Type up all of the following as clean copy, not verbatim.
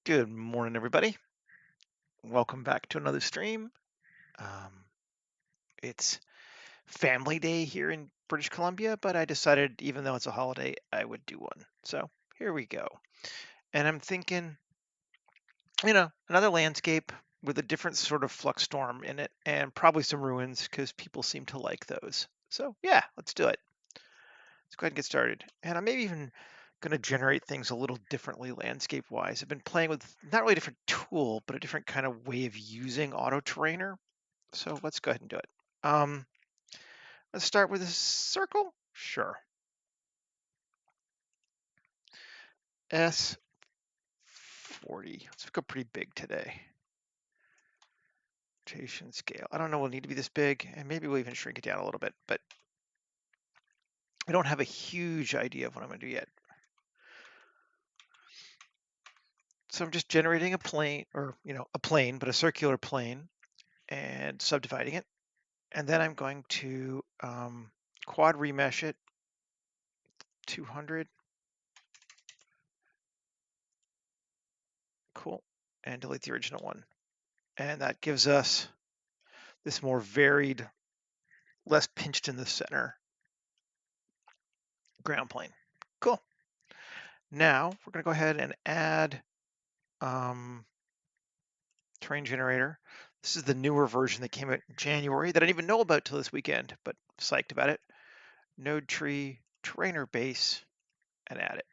Good morning, everybody. Welcome back to another stream. Um, it's family day here in British Columbia, but I decided, even though it's a holiday, I would do one. So here we go. And I'm thinking, another landscape with a different sort of flux storm in it, and probably some ruins because people seem to like those. So yeah, let's do it. Let's go ahead and get started. And I'm maybe even going to generate things a little differently landscape-wise. I've been playing with not really a different tool, but a different kind of way of using auto terrainer. So let's go ahead and do it. Let's start with a circle. Sure. S40. Let's go pretty big today. Rotation scale. I don't know we'll need to be this big, and maybe we'll even shrink it down a little bit, but I don't have a huge idea of what I'm going to do yet. So I'm just generating a plane, or a plane, but a circular plane, and subdividing it. And then I'm going to quad remesh it, 200. Cool. And delete the original one. And that gives us this more varied, less pinched in the center ground plane. Cool. Now we're going to go ahead and add terrain generator. This is the newer version that came out in January that I didn't even know about till this weekend, but psyched about it. Node tree, terrainer base, and add it.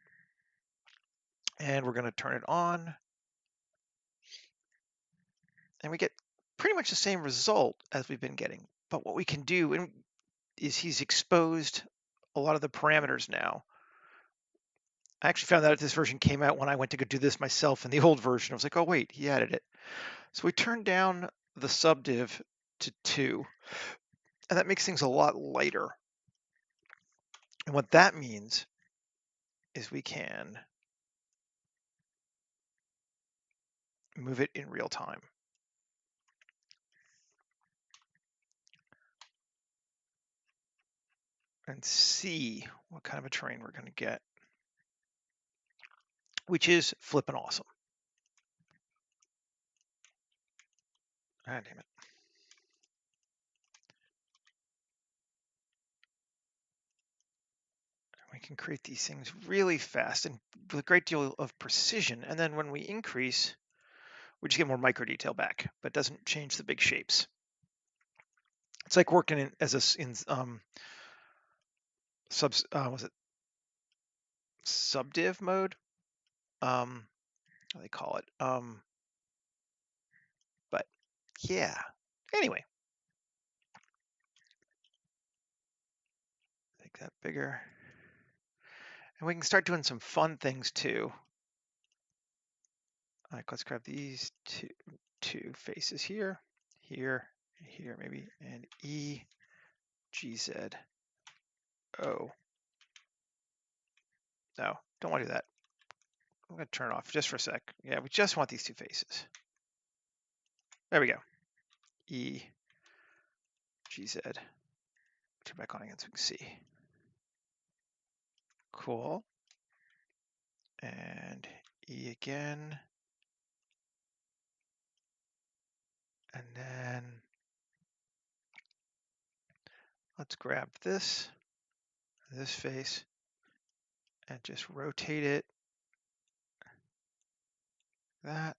And we're going to turn it on. And we get pretty much the same result as we've been getting. But what we can do is he's exposed a lot of the parameters now. I actually found out this version came out when I went to go do this myself in the old version. I was like, oh, wait, he added it. So we turned down the subdiv to 2, and that makes things a lot lighter. And what that means is we can move it in real time. And see what kind of a terrain we're going to get, which is flippin' awesome. Ah, damn it. We can create these things really fast and with a great deal of precision. And then when we increase, we just get more micro detail back, but it doesn't change the big shapes. It's like working in subdiv mode? What do they call it? But yeah. Anyway, make that bigger. And we can start doing some fun things too. Like, let's grab these two faces here, here, here maybe, and E, G, Z, O. No, don't want to do that. I'm going to turn it off just for a sec. Yeah, we just want these two faces. There we go. E, G, Z. Turn back on again so we can see. Cool. And E again. And then let's grab this face, and just rotate it that,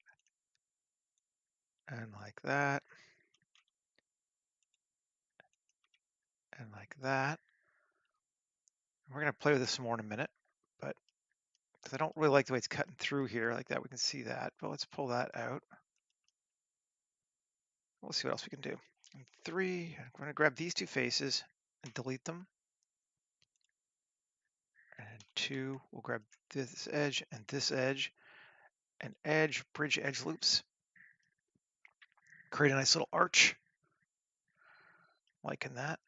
and like that, and like that. We're going to play with this some more in a minute, but because I don't really like the way it's cutting through here like that, we can see that, but let's pull that out. We'll see what else we can do. And 3, I'm going to grab these two faces and delete them. And 2, we'll grab this edge and bridge edge loops. Create a nice little arch, liking that.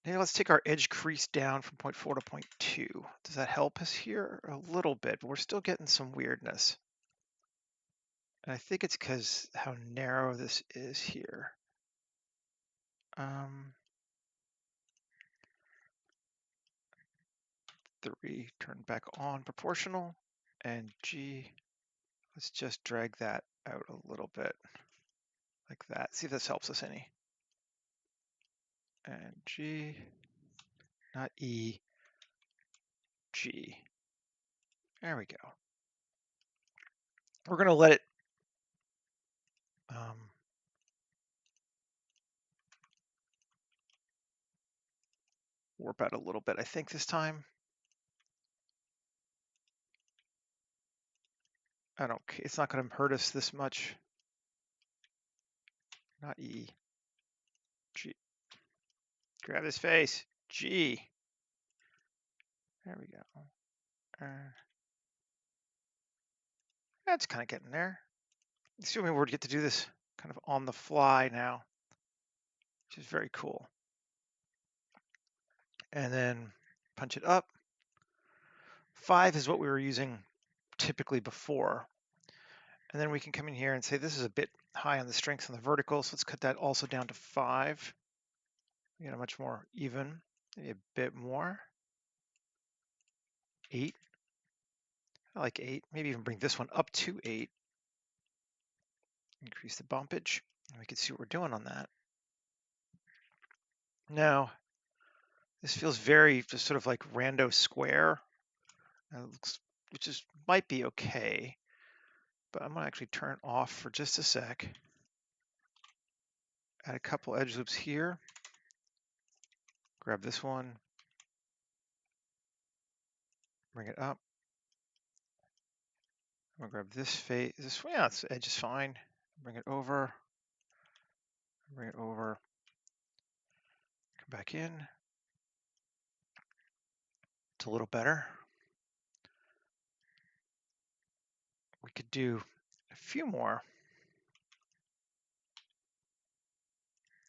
Now let's take our edge crease down from 0.4 to 0.2. Does that help us here? A little bit, but we're still getting some weirdness. And I think it's because how narrow this is here. 3, turn back on proportional, and G, Let's just drag that out a little bit like that. See if this helps us any. And G, not E, G. There we go. We're going to let it warp out a little bit, I think, this time. I don't care. It's not going to hurt us this much. Not E. G. Grab his face. G. There we go. That's kind of getting there. Assuming we're get to do this kind of on the fly now, which is very cool. And then punch it up. 5 is what we were using typically before. And then we can come in here and say this is a bit high on the strength on the vertical, so let's cut that also down to 5. We get a much more even, maybe a bit more. 8. I like 8. Maybe even bring this one up to 8. Increase the bumpage, and we can see what we're doing on that. Now, this feels very just sort of like rando square, which might be okay, but I'm gonna actually turn it off for just a sec. Add a couple edge loops here. Grab this one, bring it up. I'm gonna grab this face. Yeah, this edge is fine. Bring it over. Bring it over. Come back in. It's a little better. We could do a few more.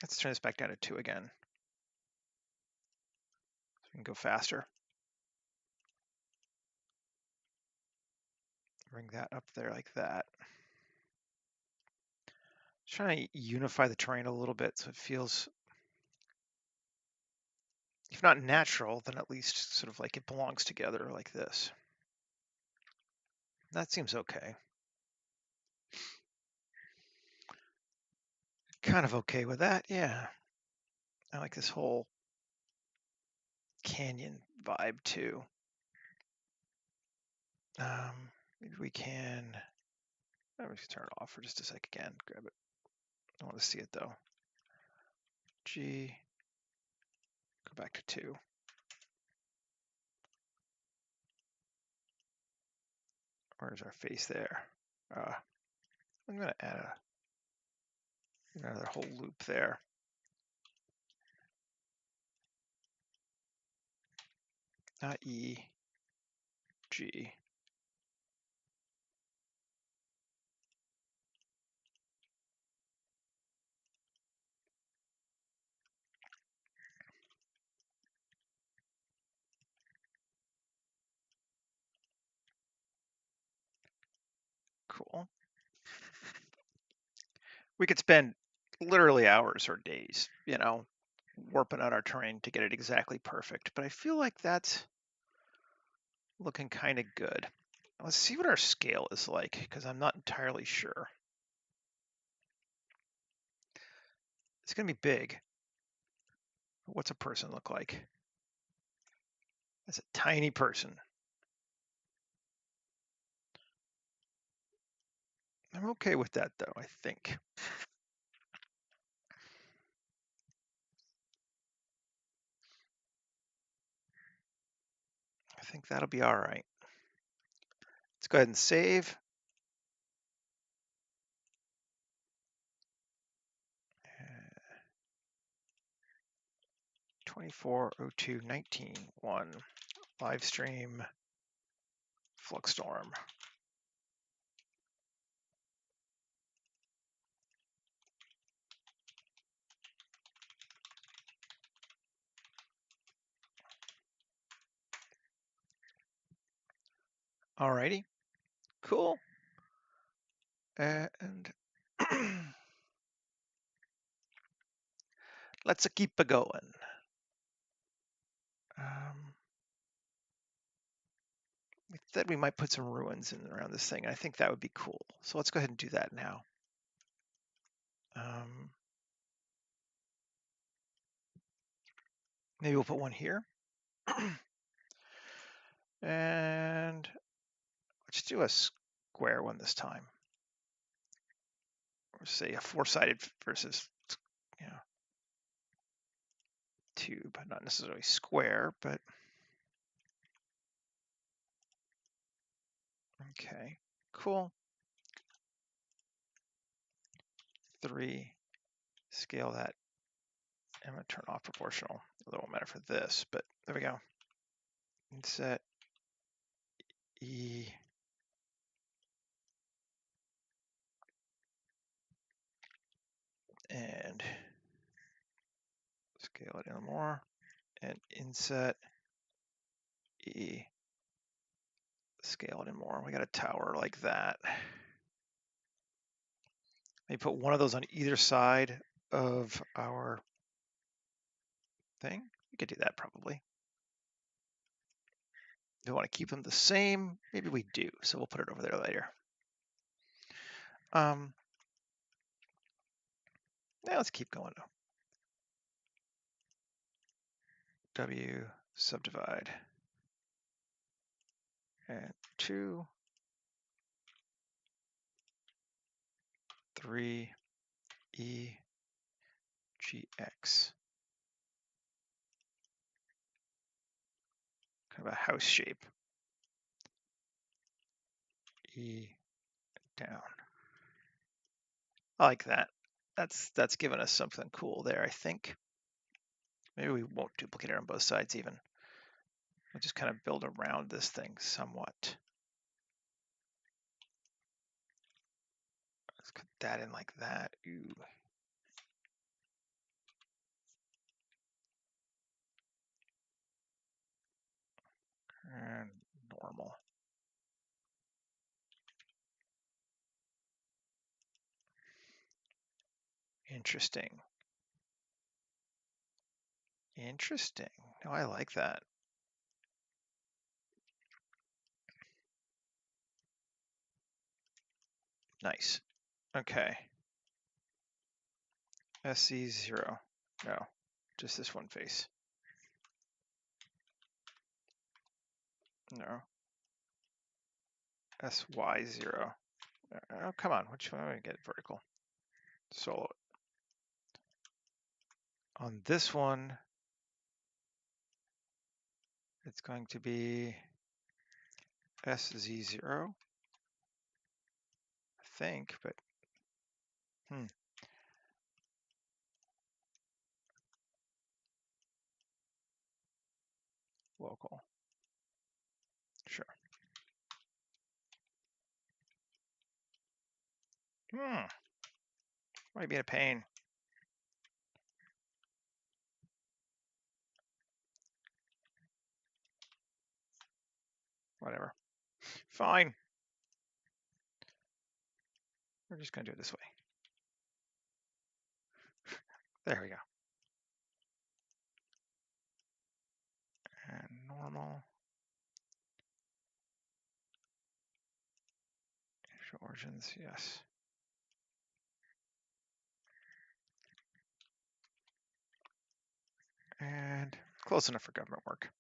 Let's turn this back down to 2 again. So we can go faster. Bring that up there like that. Just trying to unify the terrain a little bit so it feels, if not natural, then at least sort of like it belongs together like this. That seems okay. Kind of okay with that, yeah. I like this whole canyon vibe too. Maybe we can, let me just turn it off for just a sec again, grab it. I want to see it though. G, go back to 2. Where's our face there? I'm gonna add another whole loop there. Not E, G. Cool. We could spend literally hours or days, warping out our terrain to get it exactly perfect. But I feel like that's looking kind of good. Let's see what our scale is like, because I'm not entirely sure. It's going to be big. What's a person look like? That's a tiny person. I'm okay with that, though, I think. I think that'll be all right. Let's go ahead and save. 240219.1 live stream Fluxstorm. Alrighty, cool. And let's keep it going. we said we might put some ruins in around this thing. I think that would be cool. So let's go ahead and do that now. Maybe we'll put one here. And let's do a square one this time. Or say a four-sided versus, you know, tube, not necessarily square, but okay, cool. 3, scale that. I'm going to turn off proportional. It won't matter for this, but there we go. Inset E. And scale it in more. And inset E. Scale it in more. We got a tower like that. Maybe put one of those on either side of our thing. We could do that probably. Do we want to keep them the same? Maybe we do, so we'll put it over there later. Now let's keep going. W subdivide. And 2, 3, E, GX. Kind of a house shape. E down. I like that. That's given us something cool there, I think. Maybe we won't duplicate it on both sides even. We'll just kind of build around this thing somewhat. Let's put that in like that. Ooh. And normal. Interesting. Interesting. No, I like that. Nice. Okay. SC0. No, just this one face. No. SY0. Oh, come on. Which one do I get vertical? Solo. On this one, it's going to be SZ0, I think, but local. Sure. Might be a pain. Whatever. Fine. We're just going to do it this way. There we go. And normal. Show origins, yes. And close enough for government work.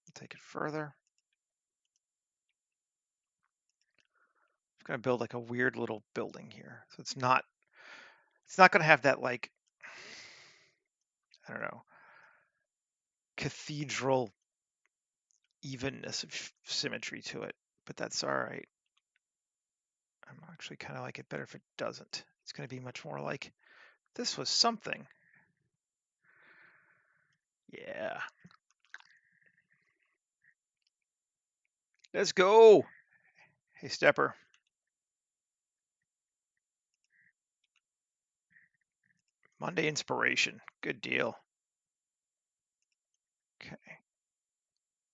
We'll take it further. I'm going to build like a weird little building here. So it's not going to have that, like, I don't know, cathedral evenness of symmetry to it, but that's all right. I'm actually kind of like it better if it doesn't. It's going to be much more like this was something. Yeah. Let's go. Hey, Stepper. Monday inspiration. Good deal. Okay.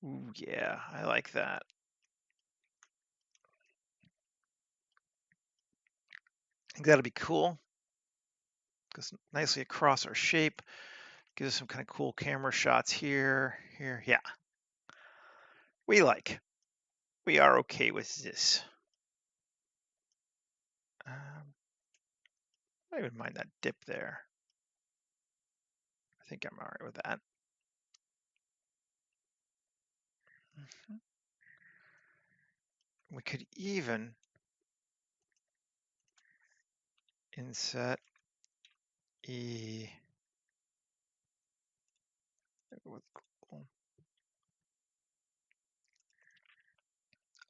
Ooh, yeah, I like that. I think that'll be cool. Goes nicely across our shape. Gives us some kind of cool camera shots here. Yeah. we like. We are okay with this. I don't even mind that dip there. I think I'm all right with that. We could even inset E with cool.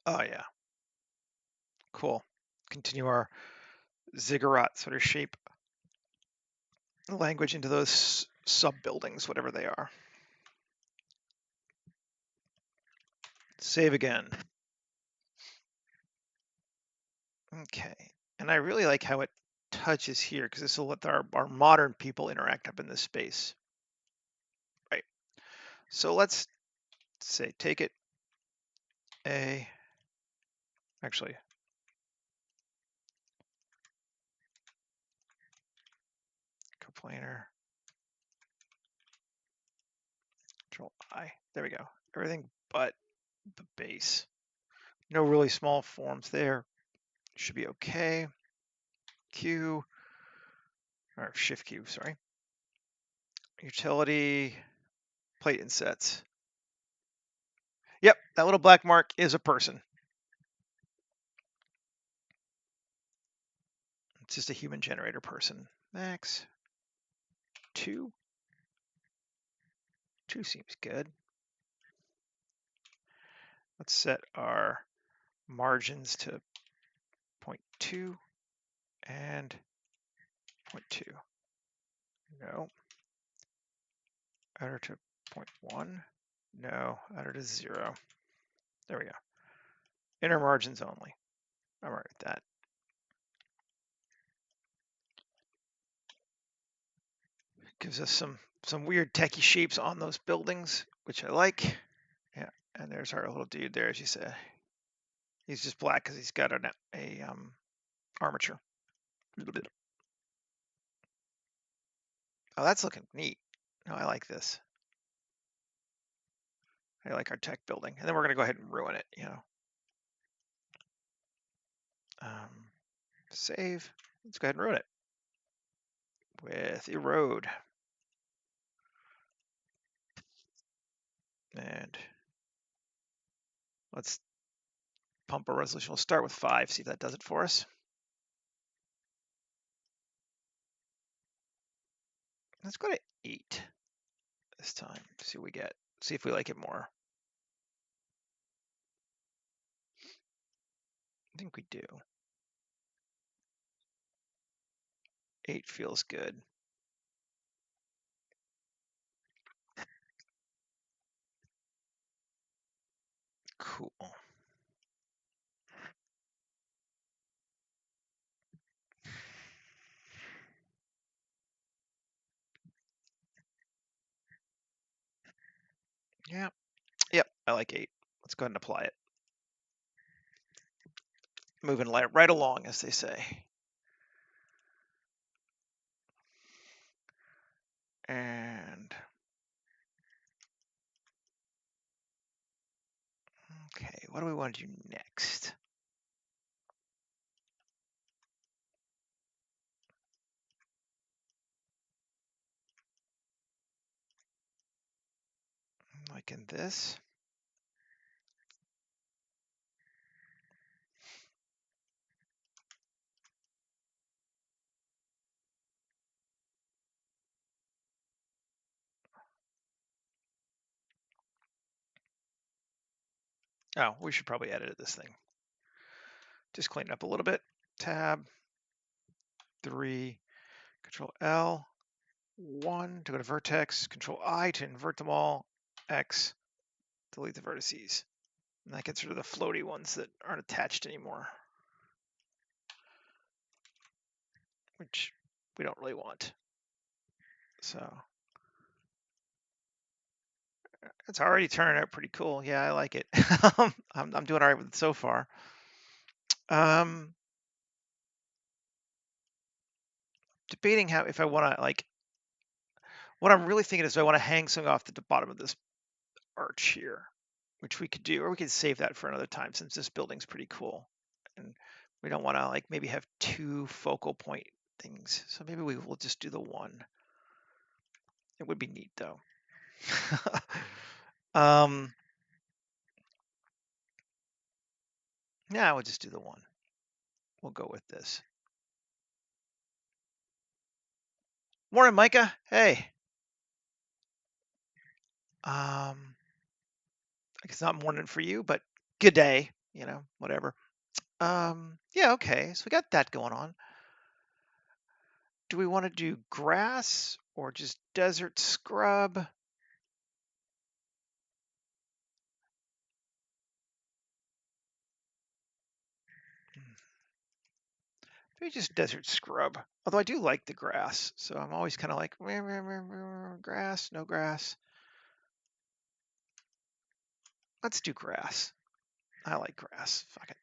Oh yeah, cool. Continue our ziggurat sort of shape language into those sub buildings, whatever they are. Save again. Okay, and I really like how it touches here because this will let our modern people interact up in this space. Right. So let's say take it actually coplanar Control I. There we go. Everything but the base. No really small forms there. Should be okay. Q or Shift Q, sorry. Utility plate insets. Yep, that little black mark is a person. It's just a human generator person. Max 2. 2 seems good. Let's set our margins to 0.2 and 0.2. No. Outer to 0.1. No. Outer to 0. There we go. Inner margins only. I'm all right with that. Gives us some weird techie shapes on those buildings, which I like. Yeah, and there's our little dude there, as you said. He's just black because he's got a armature. A little bit. Oh, that's looking neat. No, I like this. I like our tech building, and then we're gonna go ahead and ruin it. Save. Let's go ahead and ruin it with erode. And let's pump our resolution. We'll start with 5, see if that does it for us. Let's go to 8 this time. See what we get. See if we like it more. I think we do. 8 feels good. Cool. Yeah. Yep, I like 8. Let's go ahead and apply it. Moving right along, as they say. And okay, what do we want to do next? Like in this. Oh, we should probably edit this thing. Just clean it up a little bit. Tab 3, Control L, 1 to go to vertex, Control I to invert them all, X, delete the vertices. And that gets rid of the floaty ones that aren't attached anymore, which we don't really want. So it's already turning out pretty cool. Yeah, I like it. I'm doing all right with it so far. Debating how if I want to what I'm really thinking is do I want to hang something off the bottom of this arch here, which we could do, or we could save that for another time since this building's pretty cool. And we don't want to like maybe have two focal point things. So maybe we will just do the one. It would be neat though. um, yeah, we'll just do the one. We'll go with this. Morning, Micah. Hey. It's not morning for you, but good day, whatever. Yeah, okay. So we got that going on. Do we want to do grass or just desert scrub? Maybe just desert scrub. Although I do like the grass, so I'm always kind of like grass, no grass. Let's do grass. I like grass. Fuck it.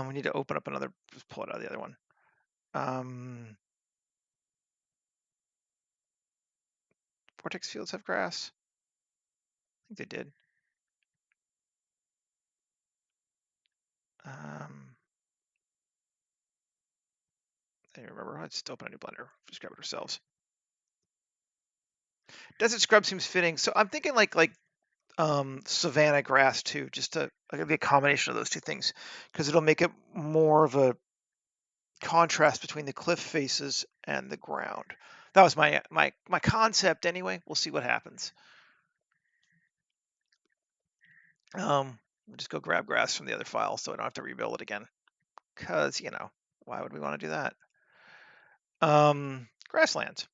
We need to open up another. Just pull it out of the other one. Vortex fields have grass. I think they did. I remember. Let's just open a new blender. Just grab it ourselves. Desert scrub seems fitting. So I'm thinking like savanna grass too, just to like a combination of those two things, because it'll make it more of a contrast between the cliff faces and the ground. That was my concept anyway. We'll see what happens. We'll just go grab grass from the other file so I don't have to rebuild it again. Cause why would we want to do that? Grasslands.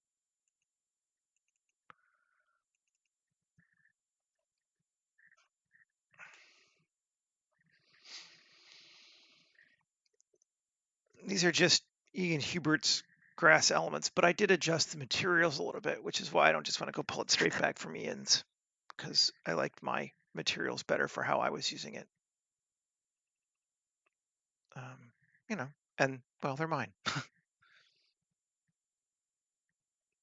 These are just Ian Hubert's grass elements, but I did adjust the materials a little bit, which is why I don't just want to go pull it straight back from Ian's, because I liked my materials better for how I was using it. And well, they're mine.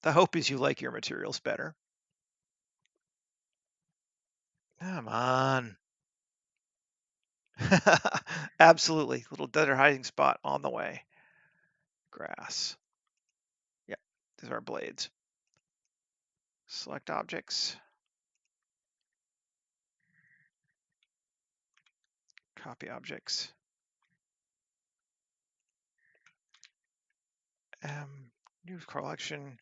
The hope is you like your materials better. Come on. Absolutely. Little desert hiding spot on the way. Grass. Yeah, these are our blades. Select objects. Copy objects. New collection.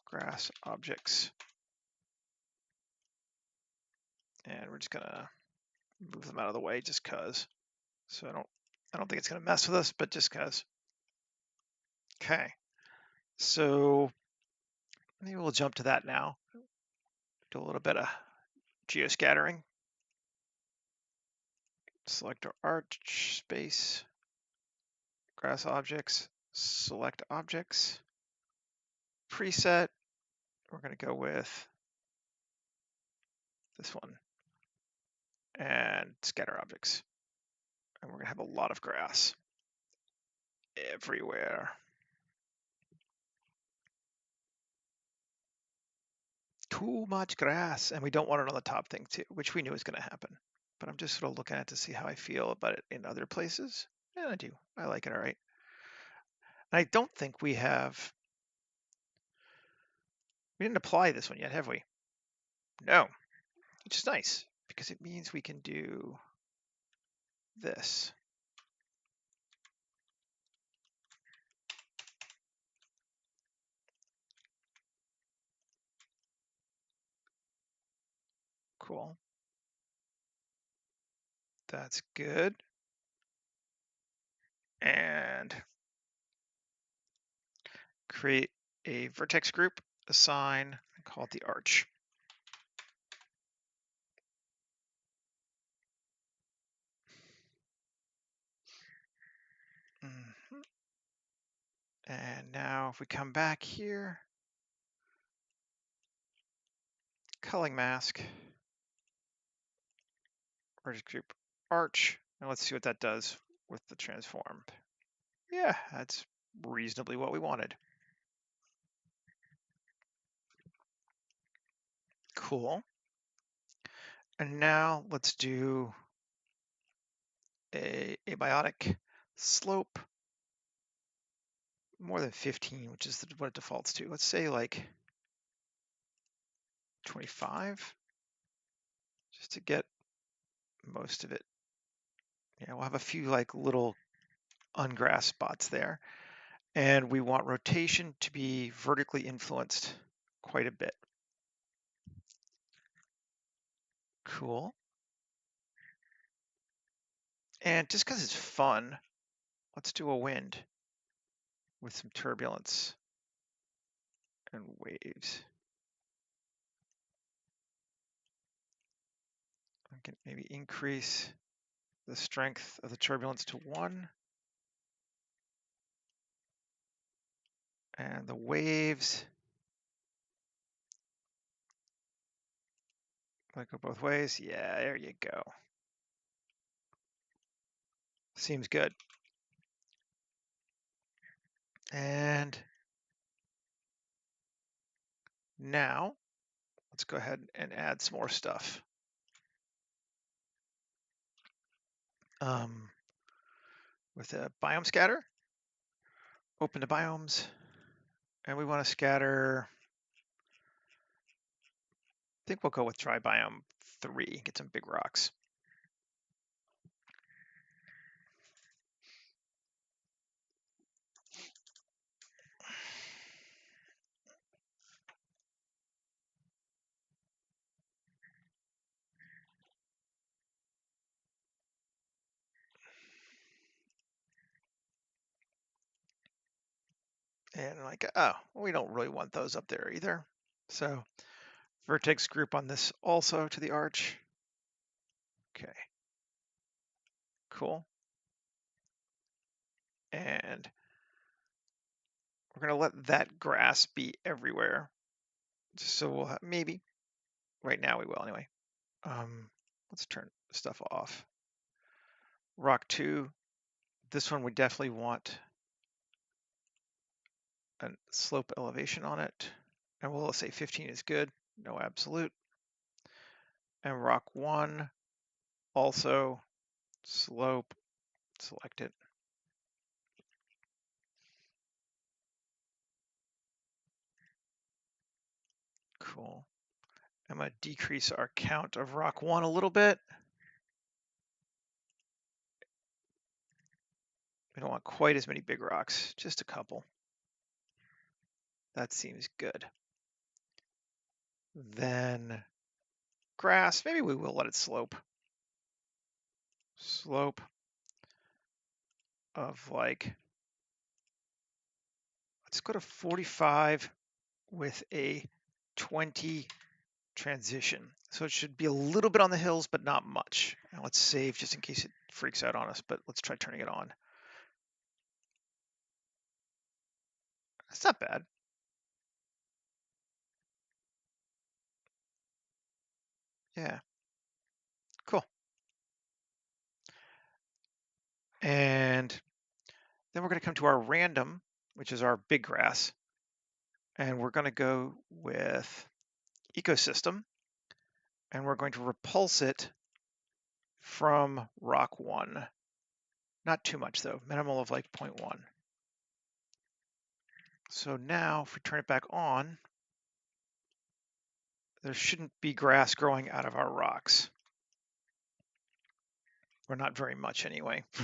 Grass objects. And we're just gonna move them out of the way just cause. So I don't think it's gonna mess with us, but just cause. Okay. So maybe we'll jump to that now. Do a little bit of geoscattering. Select our arch space, grass objects, select objects, preset. We're going to go with this one and scatter objects. And we're going to have a lot of grass everywhere. Too much grass. And we don't want it on the top thing too, which we knew was going to happen. But I'm just sort of looking at it to see how I feel about it in other places. And I do. I like it all right. And I don't think we didn't apply this one yet, have we? No, which is nice because it means we can do this. Cool. That's good. And create a vertex group, assign, and call it the arch. And now if we come back here, culling mask, vertex group arch, and let's see what that does with the transform. Yeah, that's reasonably what we wanted. Cool. And now let's do a abiotic slope more than 15, which is what it defaults to. Let's say like 25, just to get most of it. Yeah, we'll have a few like little ungrassed spots there. And we want rotation to be vertically influenced quite a bit. Cool. And just because it's fun, let's do a wind with some turbulence and waves. I can maybe increase the strength of the turbulence to 1. And the waves, like go both ways. Yeah, there you go. Seems good. And now let's go ahead and add some more stuff. With a biome scatter, open to biomes, and we want to scatter, I think we'll go with dry biome 3, get some big rocks. And like, oh, we don't really want those up there either. So vertex group on this also to the arch. Okay, cool. And we're gonna let that grass be everywhere. So we'll have, maybe, right now we will anyway. Let's turn stuff off. Rock 2, this one we definitely want a slope elevation on it. And we'll say 15 is good, no absolute. And rock 1, also slope, select it. Cool. I'm going to decrease our count of rock 1 a little bit. We don't want quite as many big rocks, just a couple. That seems good. Then grass, maybe we will let it slope. Slope of like, let's go to 45 with a 20 transition. So it should be a little bit on the hills, but not much. And let's save just in case it freaks out on us, but let's try turning it on. That's not bad. Yeah, cool. And then we're going to come to our random, which is our big grass. And we're going to go with ecosystem. And we're going to repulse it from rock 1. Not too much though, minimal of like 0.1. So now if we turn it back on, there shouldn't be grass growing out of our rocks. Or not very much anyway. A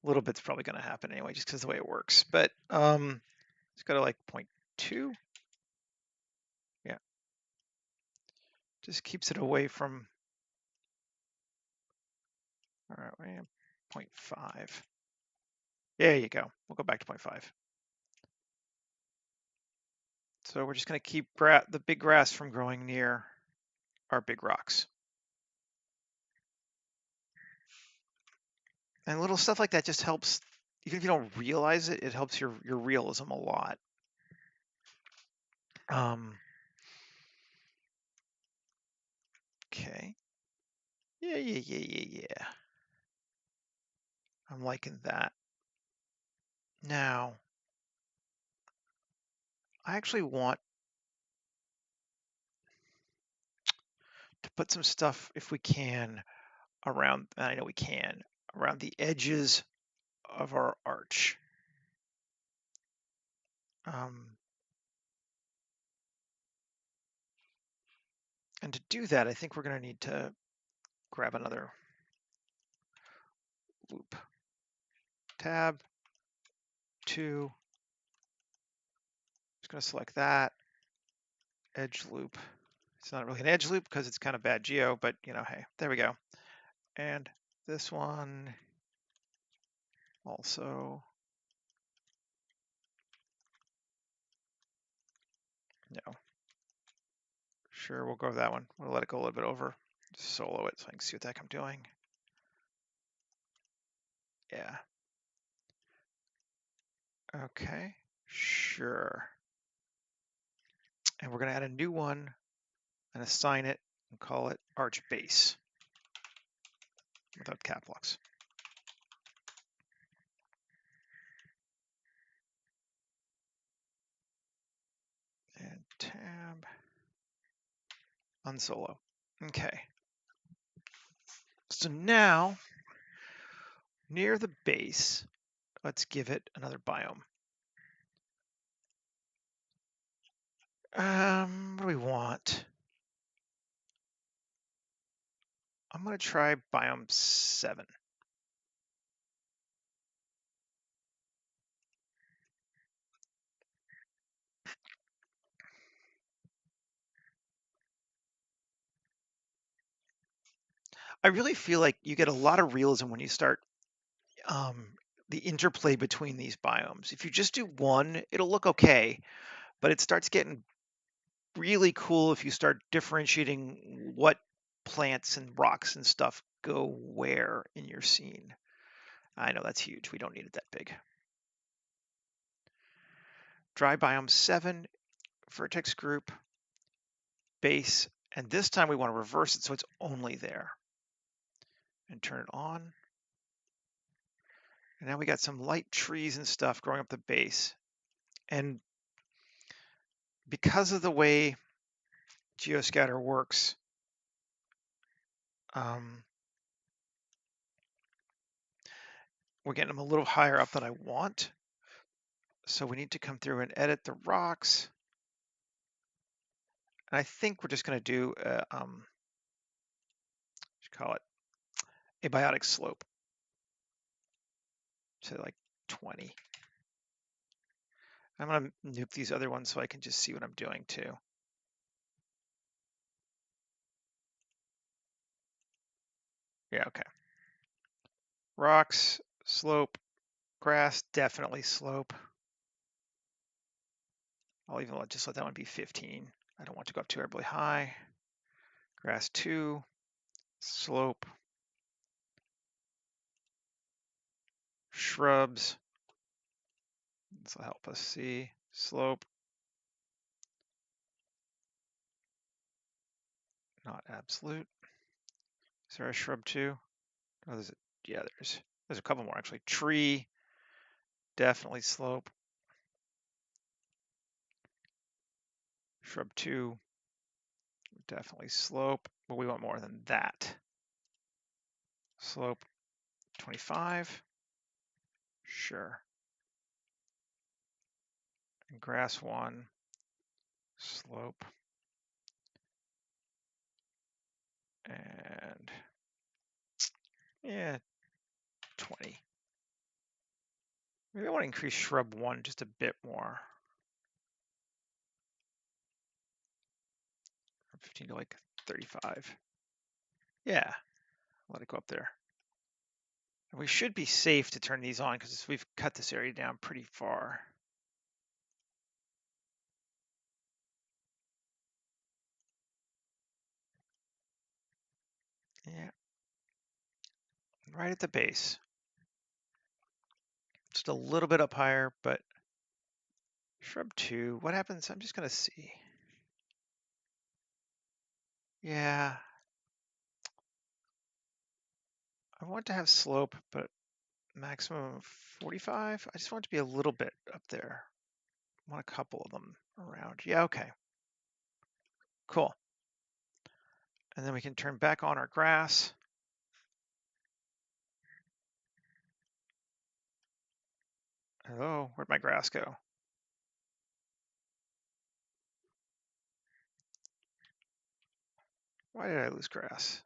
little bit's probably going to happen anyway, just because of the way it works. But let's go to like 0.2. Yeah. Just keeps it away from, all right, 0.5. There you go. We'll go back to 0.5. So we're just going to keep the big grass from growing near our big rocks. And little stuff like that just helps, even if you don't realize it, it helps your realism a lot. Okay. Yeah. I'm liking that. Now, I actually want to put some stuff, if we can, around, I know we can, around the edges of our arch. And to do that, I think we're going to need to grab another loop. Tab 2. Just going to select that. Edge loop. It's not really an edge loop because it's kind of bad geo, but you know, hey, there we go. And this one also. No. Sure, we'll go with that one. We'll let it go a little bit over. Solo it so I can see what the heck I'm doing. Yeah. Okay, sure. And we're going to add a new one and assign it and call it arch base without cap locks. And tab unsolo. Okay. So now, near the base, let's give it another biome. What do we want? I'm going to try biome 7. I really feel like you get a lot of realism when you start the interplay between these biomes. If you just do one, it'll look okay, but it starts getting really cool if you start differentiating what plants and rocks and stuff go where in your scene. I know that's huge. We don't need it that big. Dry biome 7, vertex group, base, and this time we want to reverse it so it's only there. And turn it on. And now we got some light trees and stuff growing up the base. And because of the way Geoscatter works, we're getting them a little higher up than I want. So we need to come through and edit the rocks. And I think we're just going to do, call it abiotic slope to like 20. I'm going to nuke these other ones so I can just see what I'm doing too. Yeah, okay. Rocks, slope, grass, definitely slope. I'll even just let that one be 15. I don't want to go up too terribly high. Grass 2, slope, shrubs. This will help us see. Slope, not absolute. Is there a shrub 2? Oh, yeah, there's a couple more actually. Tree, definitely slope. Shrub 2, definitely slope, but we want more than that. Slope 25, sure. And grass 1, slope, and yeah, 20. Maybe I want to increase shrub 1 just a bit more. From 15 to like 35. Yeah, let it go up there. And we should be safe to turn these on because we've cut this area down pretty far. Yeah, right at the base. Just a little bit up higher, but shrub 2, what happens? I'm just going to see. Yeah. I want to have slope, but maximum of 45. I just want it to be a little bit up there. I want a couple of them around. Yeah, okay. Cool. And then we can turn back on our grass. Hello, where'd my grass go? Why did I lose grass?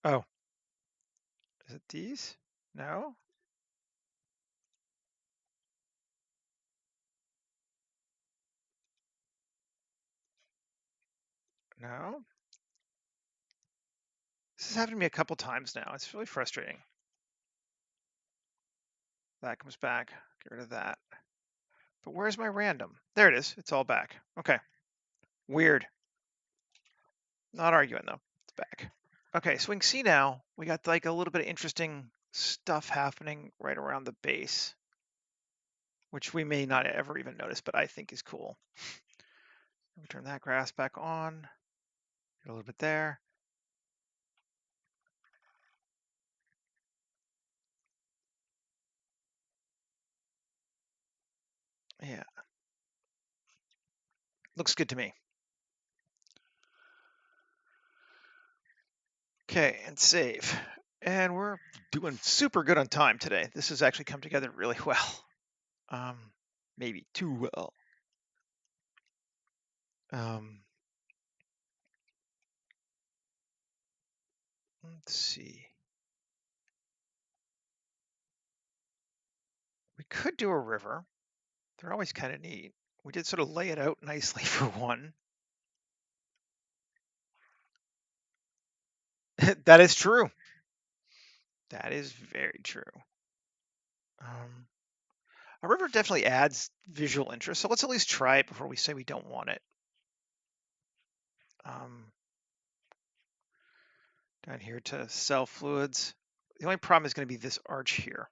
Oh, is it these? No? No? This has happened to me a couple times now. It's really frustrating. That comes back. Get rid of that. But where's my random? There it is. It's all back. Okay. Weird. Not arguing though. It's back. Okay, so we can see now we got like a little bit of interesting stuff happening right around the base, which we may not ever even notice, but I think is cool. We turn that grass back on. Get a little bit there. Yeah. Looks good to me. Okay, and save. And we're doing super good on time today. This has actually come together really well. Maybe too well. Let's see. We could do a river. They're always kind of neat. We did sort of lay it out nicely for one. That is true. That is very true. A river definitely adds visual interest, so let's at least try it before we say we don't want it. Down here to cell fluids. The only problem is going to be this arch here,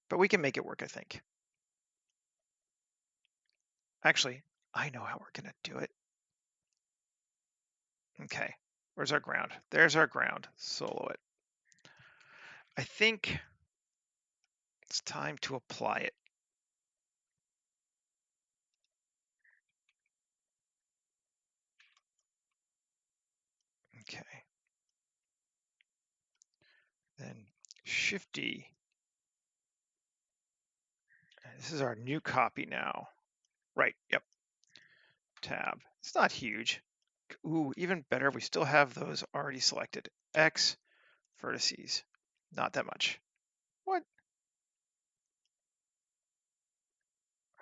but we can make it work, I think. Actually, I know how we're going to do it. Okay, where's our ground? There's our ground. Solo it. I think it's time to apply it. Okay. Then Shift D. This is our new copy now. Right, yep. Tab. It's not huge. Ooh, even better, we still have those already selected. X vertices. Not that much. What?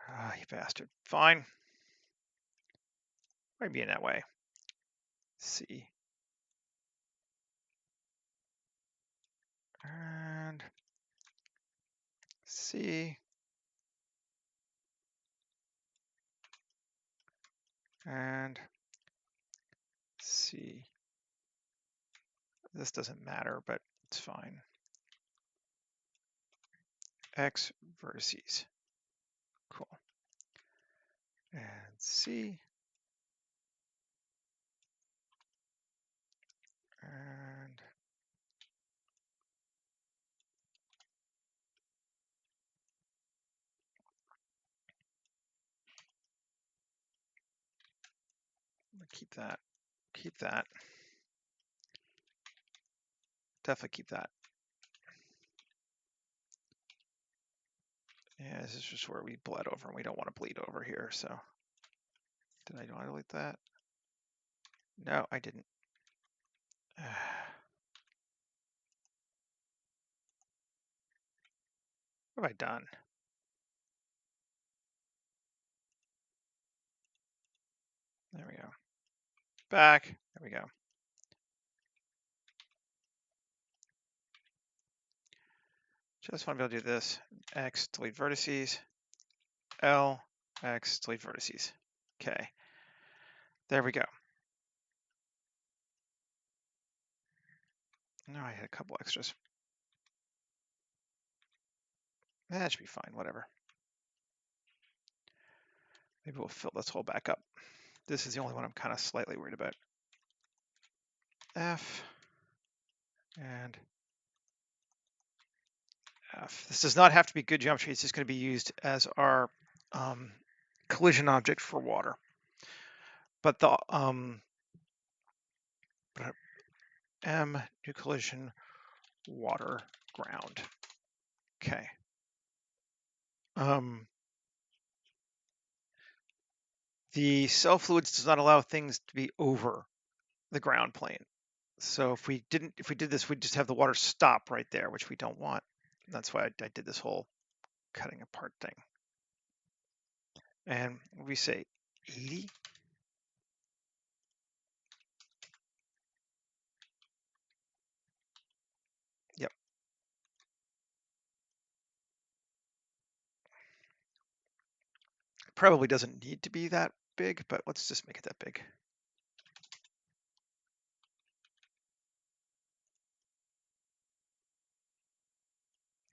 Ah, you bastard. Fine. Might be in that way. C. And C. And C. This doesn't matter, but it's fine. X vertices. Cool. And C. And keep that. Keep that. Definitely keep that. Yeah, this is just where we bled over, and we don't want to bleed over here, so. Did I not delete that? No, I didn't. What have I done? There we go. Back. There we go. Just want to be able to do this. X, delete vertices. L, X, delete vertices. Okay. There we go. Now I had a couple extras. That should be fine, whatever. Maybe we'll fill this hole back up. This is the only one I'm kind of slightly worried about. F and F. This does not have to be good geometry. It's just going to be used as our collision object for water. but the M new collision water ground. Okay. The cell fluids does not allow things to be over the ground plane. So if we did this, we'd just have the water stop right there, which we don't want. That's why I did this whole cutting apart thing. And we say 80. Yep. Probably doesn't need to be that big, but let's just make it that big.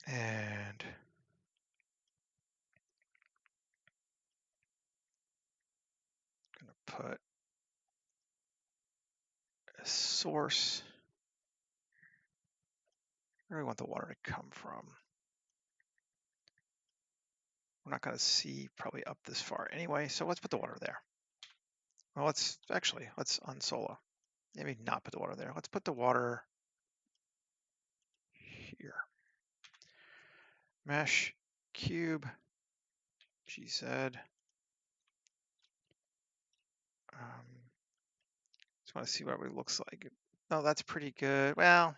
And I'm gonna put a source. Where do we want the water to come from? We're not gonna see probably up this far anyway, so let's put the water there. Well, let's unsolo. Maybe not put the water there. Let's put the water here. Mesh cube GZ. Just want to see what it looks like. Oh, that's pretty good. Well,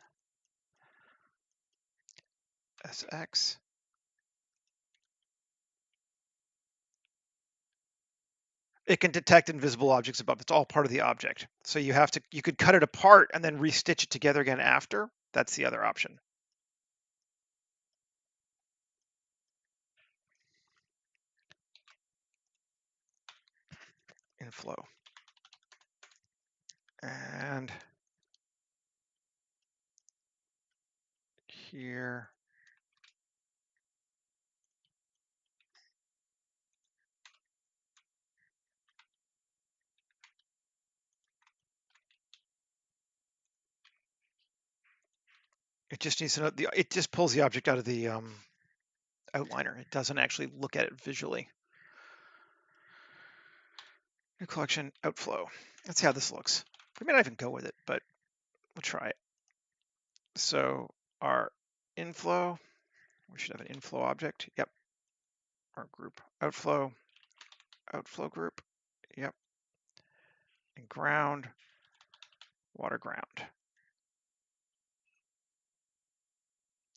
SX. It can detect invisible objects above. It's all part of the object. So you could cut it apart and then restitch it together again after. That's the other option. Inflow. And here. It just needs to know it just pulls the object out of the outliner. It doesn't actually look at it visually. New collection outflow. Let's see how this looks. We may not even go with it, but we'll try it. So our inflow, we should have an inflow object. Yep. Our group outflow group. Yep. And ground, water ground.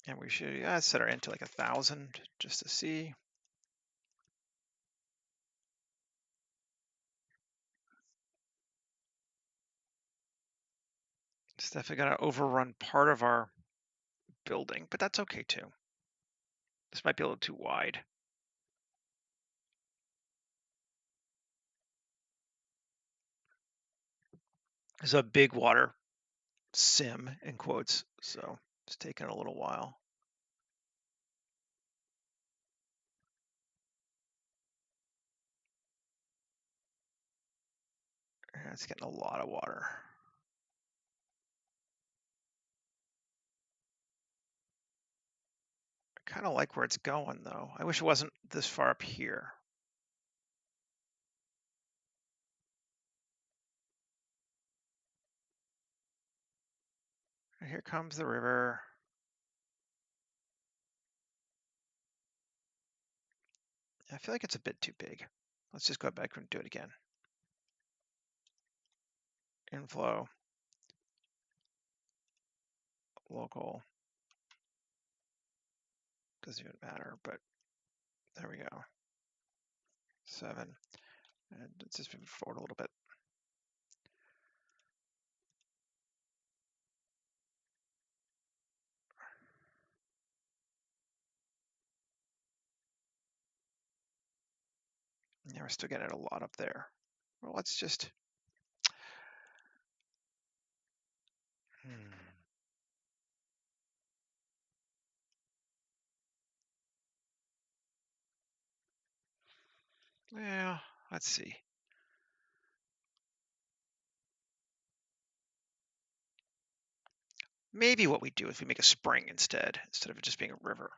And we should set our int to like 1,000 just to see. It's definitely going to overrun part of our building, but that's okay too. This might be a little too wide. There's a big water sim in quotes, so it's taking a little while. It's getting a lot of water. I kind of like where it's going though. I wish it wasn't this far up here. Here comes the river. I feel like it's a bit too big. Let's just go back and do it again. Inflow, local, doesn't even matter, but there we go. 7, and let's just move forward a little bit. Yeah, we're still getting a lot up there. Well, let's just, yeah, let's see. Maybe what we do is we make a spring instead of it just being a river.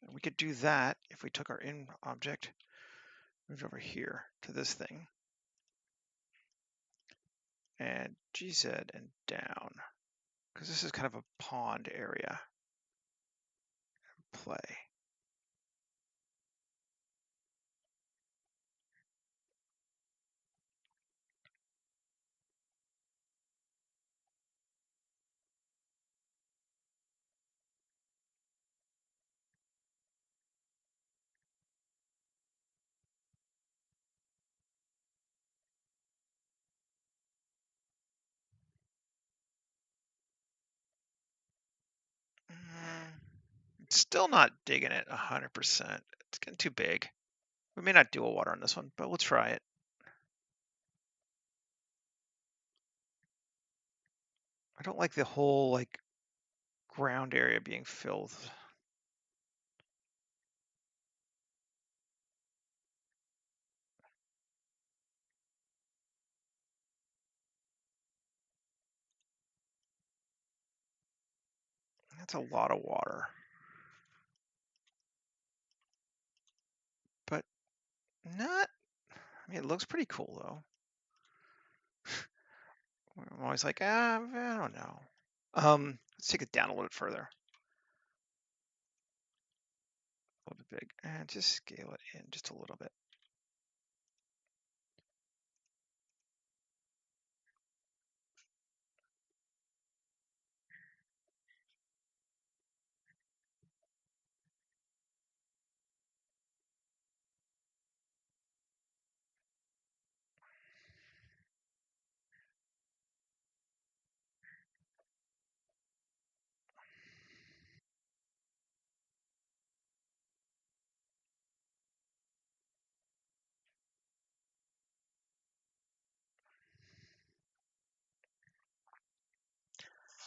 And we could do that if we took our in object, moved over here to this thing. and GZ and down, because this is kind of a pond area. Play. Still not digging it 100%. It's getting too big. We may not dual water on this one, but we'll try it. I don't like the whole like ground area being filled. That's a lot of water. But not, I mean, it looks pretty cool though. I'm always like, I don't know. Let's take it down a little bit further. A little bit big, and just scale it in just a little bit.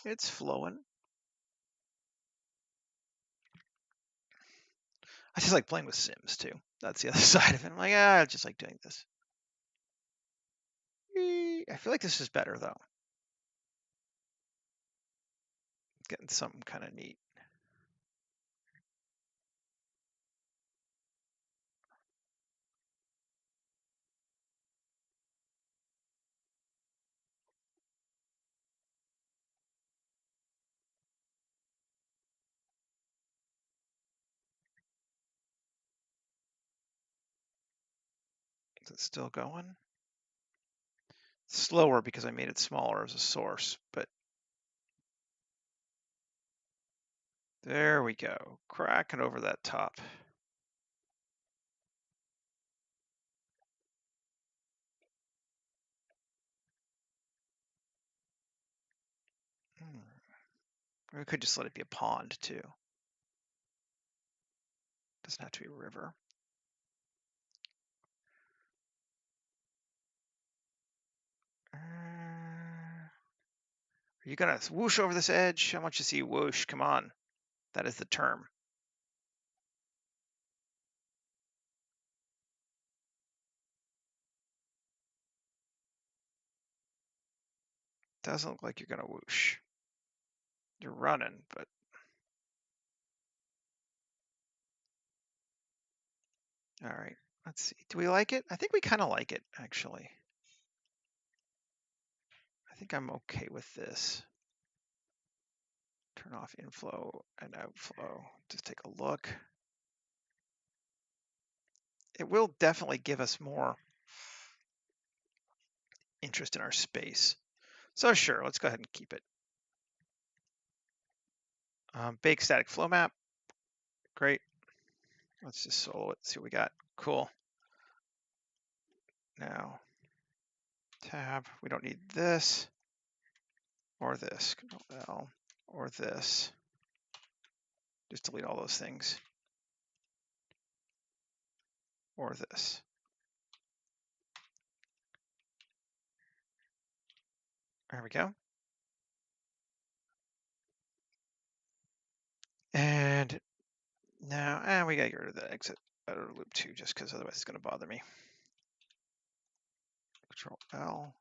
It's flowing. I just like playing with Sims too. That's the other side of it. I'm like, I just like doing this. I feel like this is better though. Getting something kind of neat. Is it still going? Slower because I made it smaller as a source, but there we go. Cracking over that top. We could just let it be a pond too. Doesn't have to be a river. Are you gonna whoosh over this edge? I want you to see whoosh. Come on. That is the term. Doesn't look like you're gonna whoosh. You're running, but all right. Let's see. Do we like it? I think we kind of like it, actually. I think I'm okay with this. Turn off inflow and outflow. Just take a look. It will definitely give us more interest in our space. So sure, let's go ahead and keep it. Bake static flow map. Great. Let's just solo it, see what we got. Cool. Now, tab. We don't need this or this. Control L or this. Just delete all those things. Or this. There we go. And now, we gotta get rid of the exit editor loop too, just because otherwise it's gonna bother me. Control L.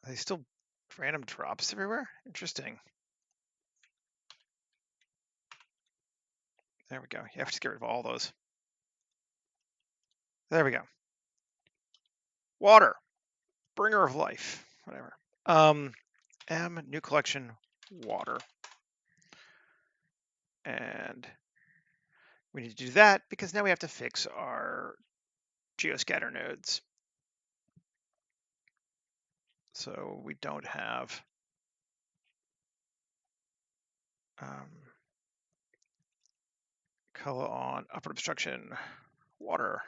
Are they still random drops everywhere? Interesting. There we go. You have to get rid of all those. There we go. Water, bringer of life, whatever. M, new collection, water. And we need to do that because now we have to fix our geoscatter nodes. So we don't have color on upward obstruction, water.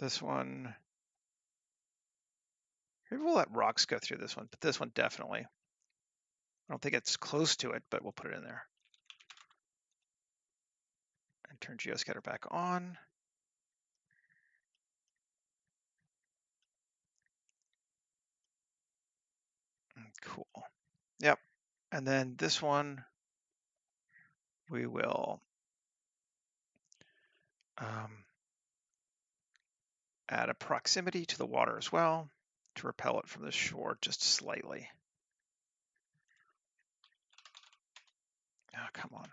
This one, maybe we'll let rocks go through this one, but this one definitely. I don't think it's close to it, but we'll put it in there. And turn geoscatter back on. Cool. Yep. And then this one, we will add a proximity to the water as well to repel it from the shore just slightly. Oh, come on.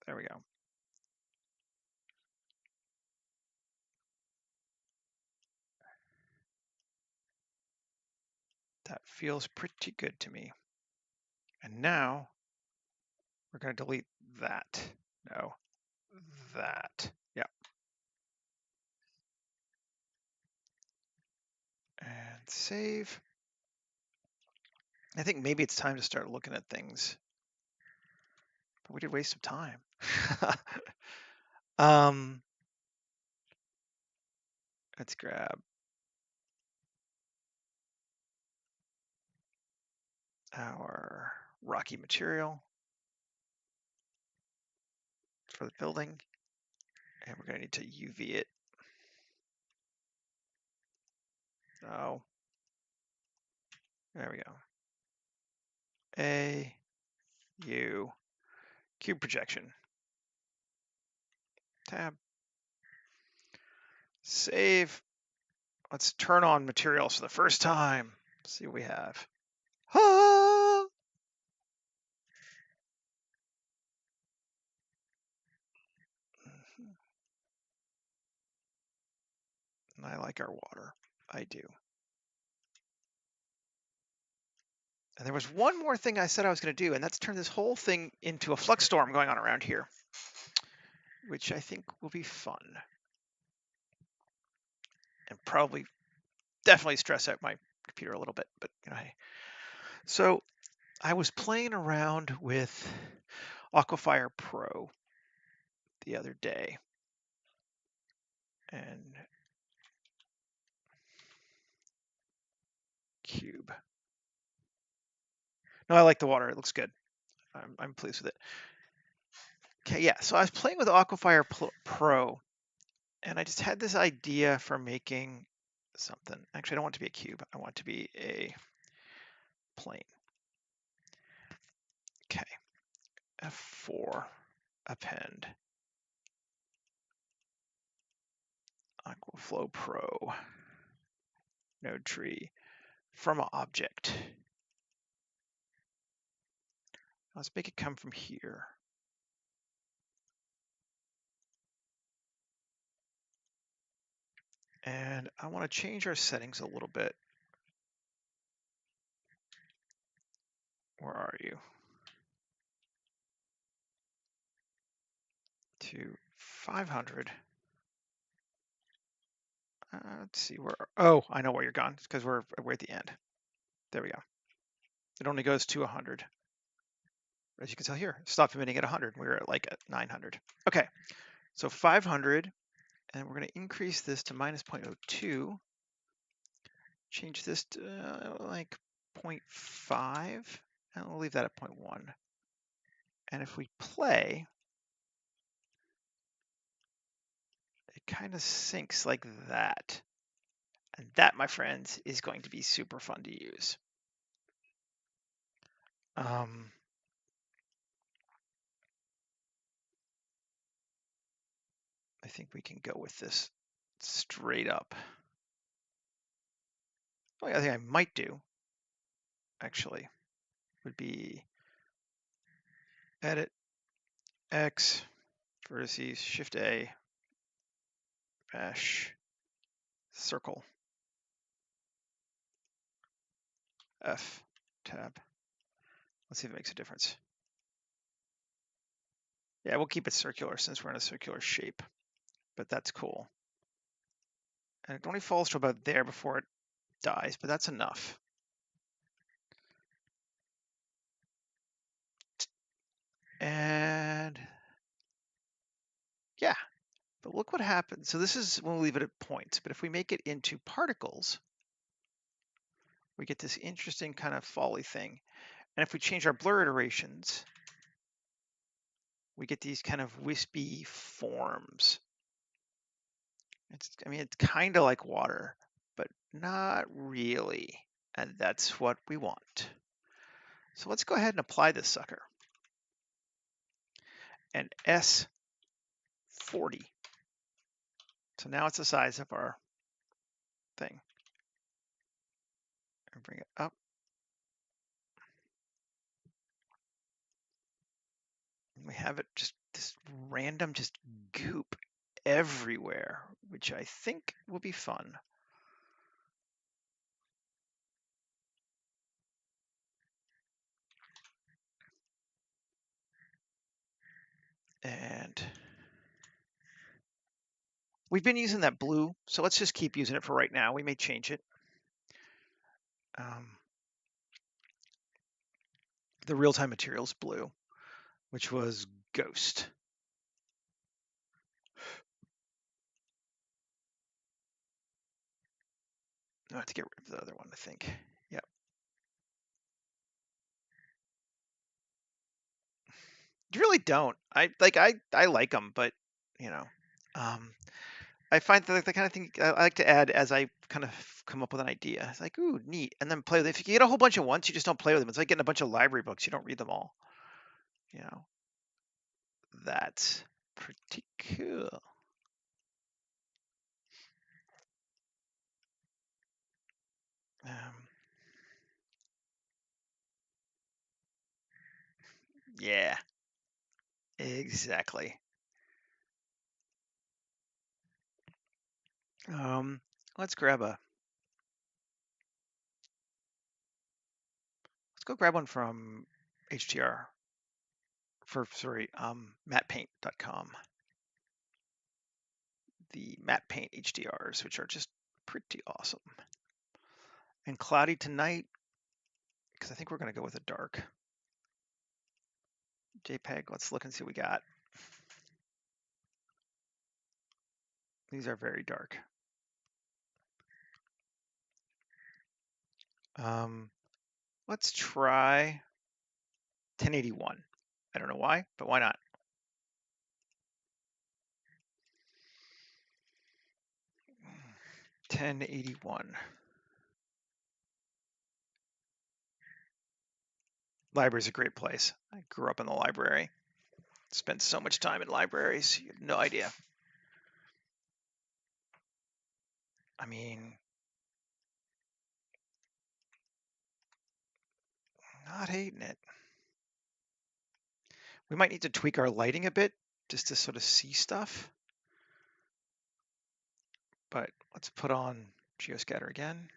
There we go. That feels pretty good to me. And now we're going to delete that. No, that. Yeah. And save. I think maybe it's time to start looking at things. But we did waste some time. Let's grab our rocky material for the building. And we're going to need to UV it. Oh, there we go. A, U, cube projection. Tab. Save. Let's turn on materials for the first time. Let's see what we have. Ah! I like our water. I do. And there was one more thing I said I was going to do, and that's turn this whole thing into a flux storm going on around here, which I think will be fun. And probably, definitely stress out my computer a little bit, but you know, hey. So I was playing around with Aquafire Pro the other day, and cube. No, I like the water. It looks good. I'm pleased with it. Okay, yeah. So I was playing with Aquafire Pro, and I just had this idea for making something. Actually, I don't want it to be a cube. I want it to be a plane. Okay. F4, append. Aquaflow Pro. Node tree from object. Let's make it come from here. And I want to change our settings a little bit. Where are you? To 500. Let's see where. Oh, I know where you're gone. It's because we're at the end. There we go. It only goes to 100. As you can tell here, stop emitting at 100. We were at like at 900. Okay, so 500, and we're going to increase this to minus 0.02. Change this to like 0.5, and we'll leave that at 0.1. And if we play, it kind of syncs like that. And that, my friends, is going to be super fun to use. think we can go with this straight up. Only other thing I might do, actually, would be edit X vertices, Shift A, mesh, circle, F, tab. Let's see if it makes a difference. Yeah, we'll keep it circular since we're in a circular shape, but that's cool. And it only falls to about there before it dies, but that's enough. And yeah, but look what happens. So this is when we leave it at points, but if we make it into particles, we get this interesting kind of folly thing. And if we change our blur iterations, we get these kind of wispy forms. I mean, it's kind of like water, but not really. And that's what we want. So let's go ahead and apply this sucker. And S40. So now it's the size of our thing. And bring it up. And we have it just this random just goop everywhere, which I think will be fun. And we've been using that blue, so let's just keep using it for right now. We may change it. The real-time materials blue, which was Ghost. I have to get rid of the other one, I think. Yep. You really don't. I like them, but you know, I find that the kind of thing I like to add as I kind of come up with an idea. It's like, ooh, neat, and then play with it. If you get a whole bunch at once, you just don't play with them. It's like getting a bunch of library books. You don't read them all. You know, that's pretty cool. Yeah, exactly. Let's grab a. Let's go grab one from HTR. Mattpaint.com. The matte paint HDRs, which are just pretty awesome. And cloudy tonight, because I think we're going to go with a dark. JPEG, let's look and see what we got. These are very dark. Let's try 1081. I don't know why, but why not? $10.81. Library's a great place. I grew up in the library. Spent so much time in libraries. You have no idea. I mean, not hating it. We might need to tweak our lighting a bit just to sort of see stuff. But let's put on geoscatter again.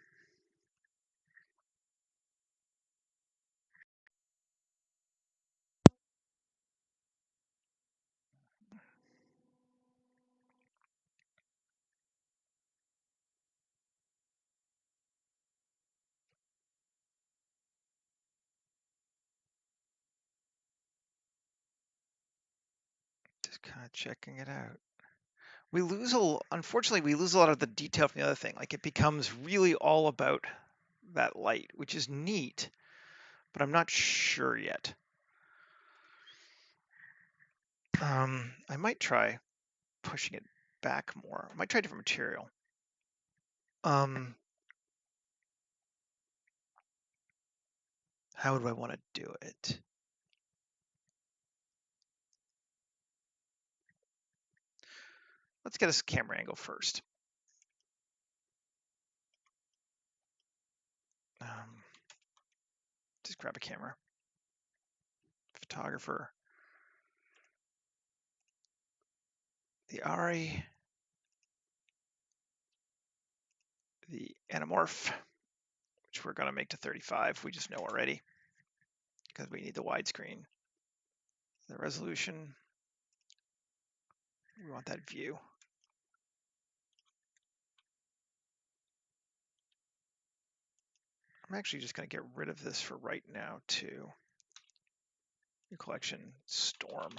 Just kind of checking it out. Unfortunately, we lose a lot of the detail from the other thing. Like it becomes really all about that light, which is neat, but I'm not sure yet. I might try pushing it back more. I might try a different material. How would I want to do it? Let's get a camera angle first. Just grab a camera. Photographer. The Ari. The anamorph, which we're going to make to 35. We just know already because we need the widescreen. The resolution. We want that view. I'm actually just going to get rid of this for right now too. New collection, storm,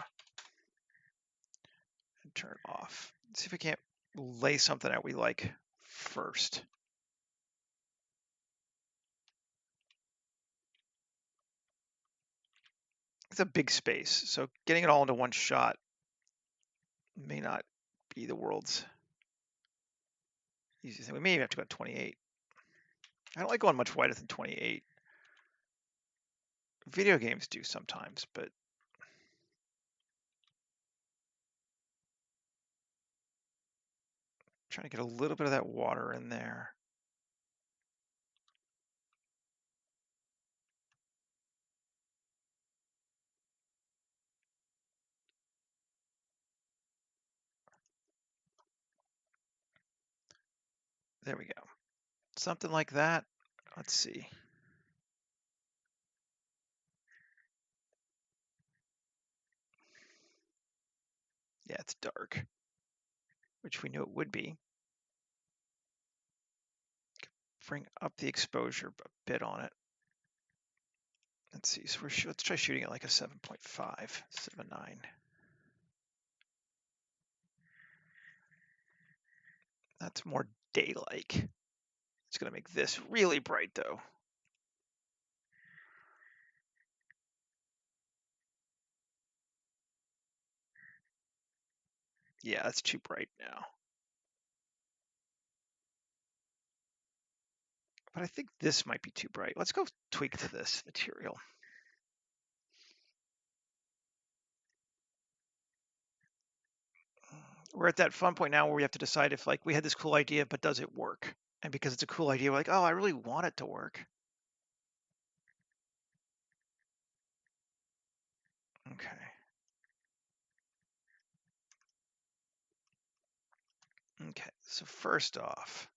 and turn it off. Let's see if we can't lay something out we like first. It's a big space, so getting it all into one shot may not be the world's easiest thing. We may even have to go 28. I don't like going much wider than 28. Video games do sometimes, but trying to get a little bit of that water in there. There we go. Something like that. Let's see. Yeah, it's dark, which we knew it would be. Bring up the exposure a bit on it. Let's see. So let's try shooting it like a 7.5, 7.9. That's more day-like. It's going to make this really bright, though. Yeah, that's too bright now. But I think this might be too bright. Let's go tweak to this material. We're at that fun point now where we have to decide if, like, we had this cool idea, but does it work? And because it's a cool idea, we're like, oh, I really want it to work. Okay. Okay, so first off,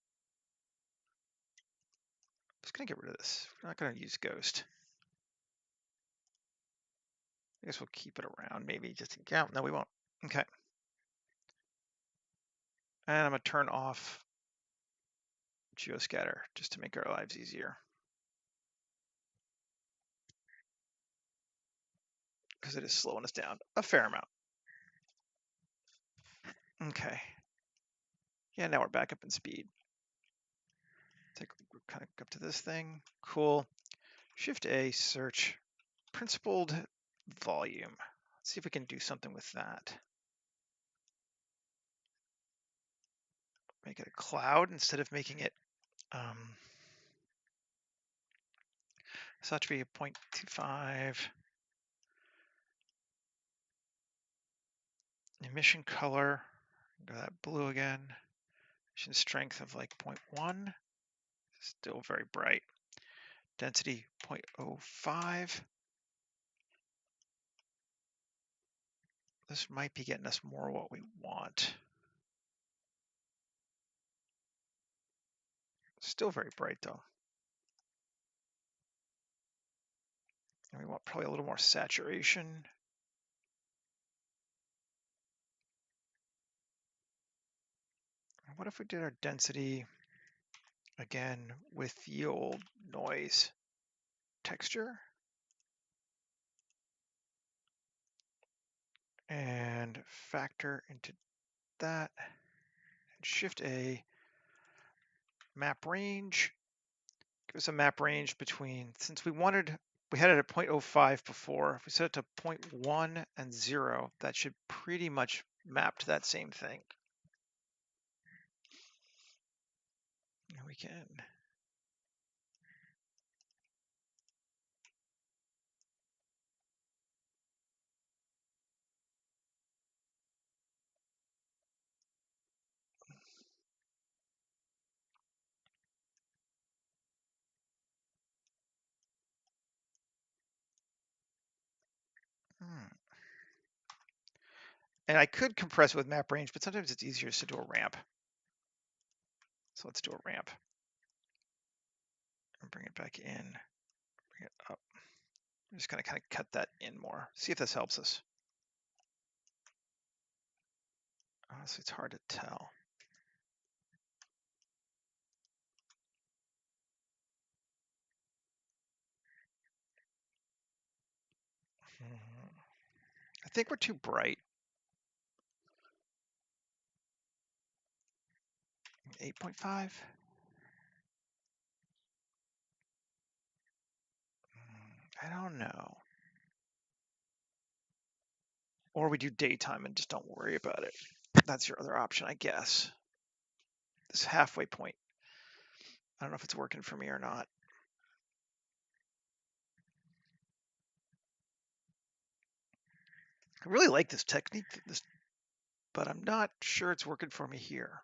I'm just gonna get rid of this. We're not gonna use Ghost. I guess we'll keep it around, maybe just in count. No, we won't. Okay. And I'm gonna turn off Geoscatter just to make our lives easier. Because it is slowing us down a fair amount. Okay. Yeah, now we're back up in speed. Take kind of up to this thing. Cool. Shift A, search, principled volume. Let's see if we can do something with that. Make it a cloud instead of making it so that should be a 0.25. Emission color, go that blue again. Emission strength of like 0.1, still very bright. Density 0.05. This might be getting us more what we want. Still very bright though. And we want probably a little more saturation. What if we did our density again with the old noise texture? And factor into that. And Shift A, map range. Give us a map range between, since we had it at 0.05 before. If we set it to 0.1 and 0, that should pretty much map to that same thing. And we can And I could compress with map range, but sometimes it's easier just to do a ramp. So let's do a ramp. And bring it back in, bring it up. I'm just gonna kind of cut that in more. See if this helps us. Honestly, it's hard to tell. I think we're too bright. 8.5. I don't know. Or we do daytime and just don't worry about it. That's your other option, I guess. This halfway point. I don't know if it's working for me or not. I really like this technique, but I'm not sure it's working for me here,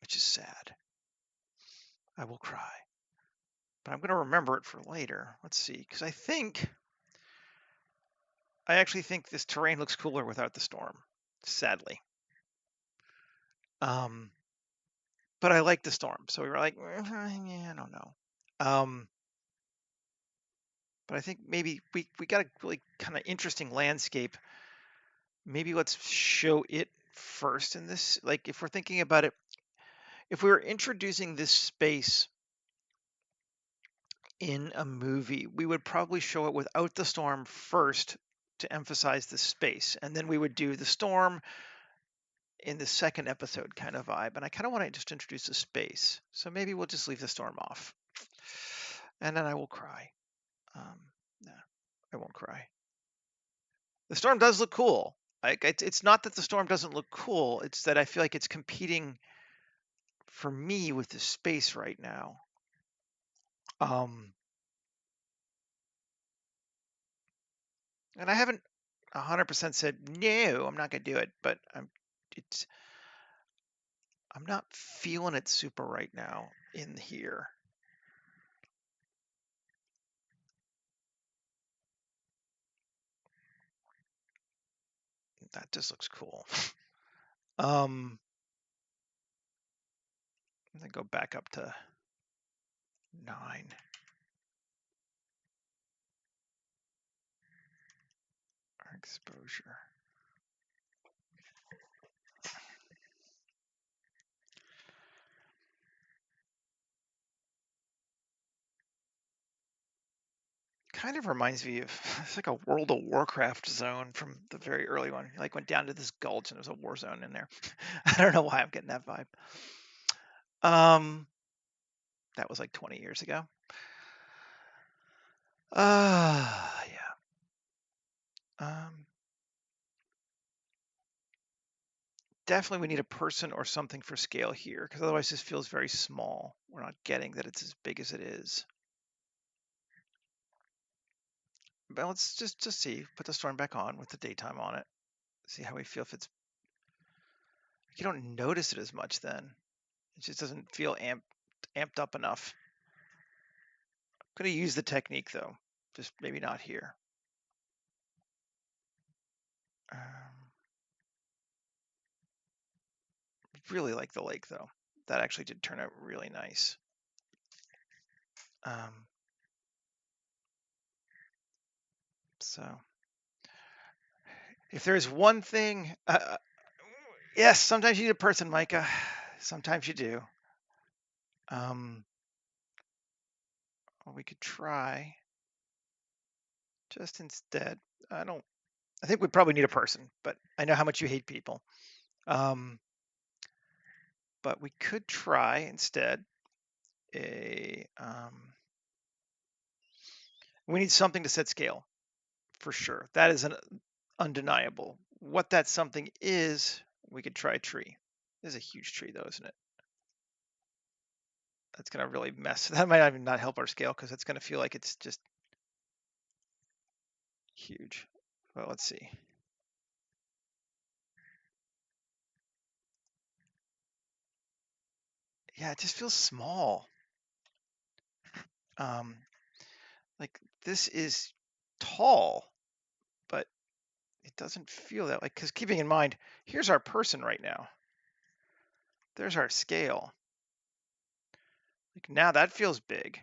which is sad. I will cry. But I'm going to remember it for later. Let's see, because I actually think this terrain looks cooler without the storm, sadly. But I like the storm, so we were like, yeah, I don't know. But I think maybe we got a really kind of interesting landscape. Maybe let's show it first in this. Like if we're thinking about it, if we were introducing this space in a movie, we would probably show it without the storm first to emphasize the space, and then we would do the storm in the second episode kind of vibe. And I kind of want to just introduce the space, so maybe we'll just leave the storm off, and then I will cry. No, I won't cry. The storm does look cool. Like it's not that the storm doesn't look cool. It's that I feel like it's competing for me with the space right now. And I haven't 100% said no, I'm not gonna do it, but I'm not feeling it super right now in here. That just looks cool. I'm gonna go back up to 9. Our exposure. Kind of reminds me of it's like a World of Warcraft zone from the very early one. You like went down to this gulch and there's a war zone in there. I don't know why I'm getting that vibe. That was like 20 years ago. Yeah. Definitely we need a person or something for scale here, because otherwise this feels very small. We're not getting that it's as big as it is. But let's just see. Put the storm back on with the daytime on it. See how we feel if it's. You don't notice it as much then. It just doesn't feel amped up enough. I'm gonna use the technique though, just maybe not here. Really like the lake though. That actually did turn out really nice. So if there's one thing, yes, sometimes you need a person, Micah. Sometimes you do. Well, we could try just instead. I think we probably need a person, but I know how much you hate people. But we could try instead we need something to set scale for sure. That is an undeniable. What that something is, we could try tree. This is a huge tree though, isn't it? That's gonna really mess. That might even not help our scale because it's gonna feel like it's just huge. Well, let's see. Yeah, it just feels small. Like this is tall, but it doesn't feel that like, because keeping in mind, here's our person right now. There's our scale. Like now that feels big.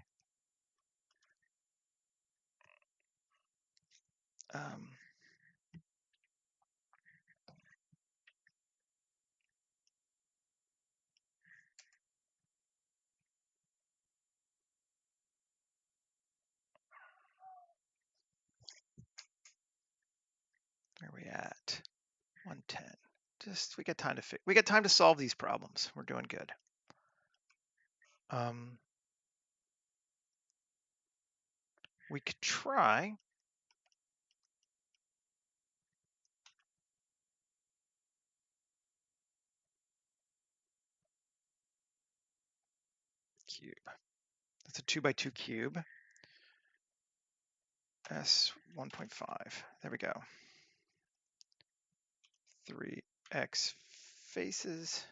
Um, where are we at? 110. Just we got time to we got time to solve these problems. We're doing good. We could try cube. That's a 2 by 2 cube. S 1.5. There we go. 3x faces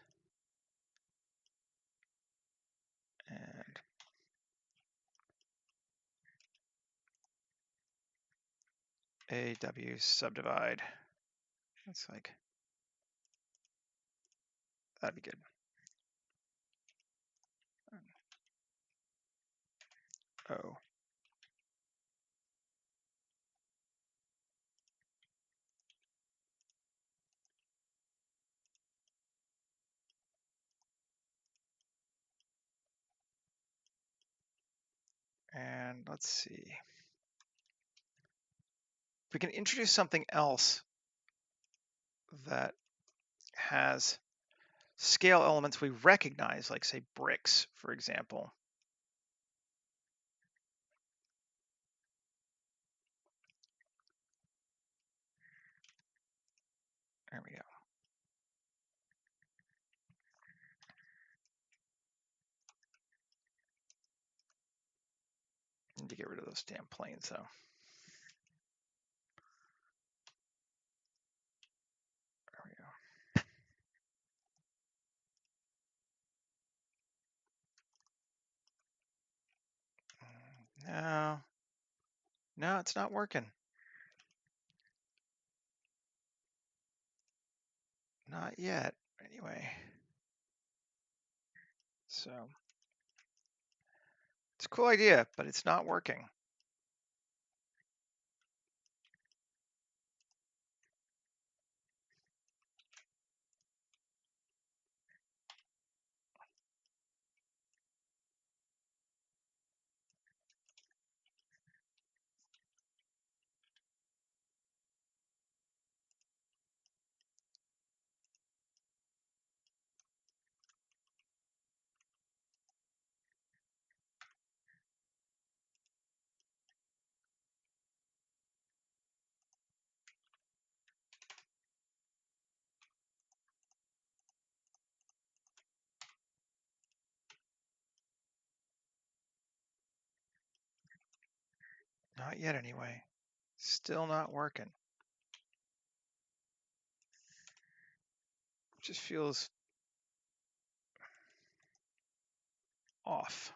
and AW subdivide. That's like, that'd be good. Oh. And let's see. If we can introduce something else that has scale elements we recognize, like say bricks, for example. There we go. Need to get rid of those damn planes though. There we go. No, no, it's not working. Not yet, anyway. So it's a cool idea, but it's not working. Not yet, anyway. Still not working. Just feels off.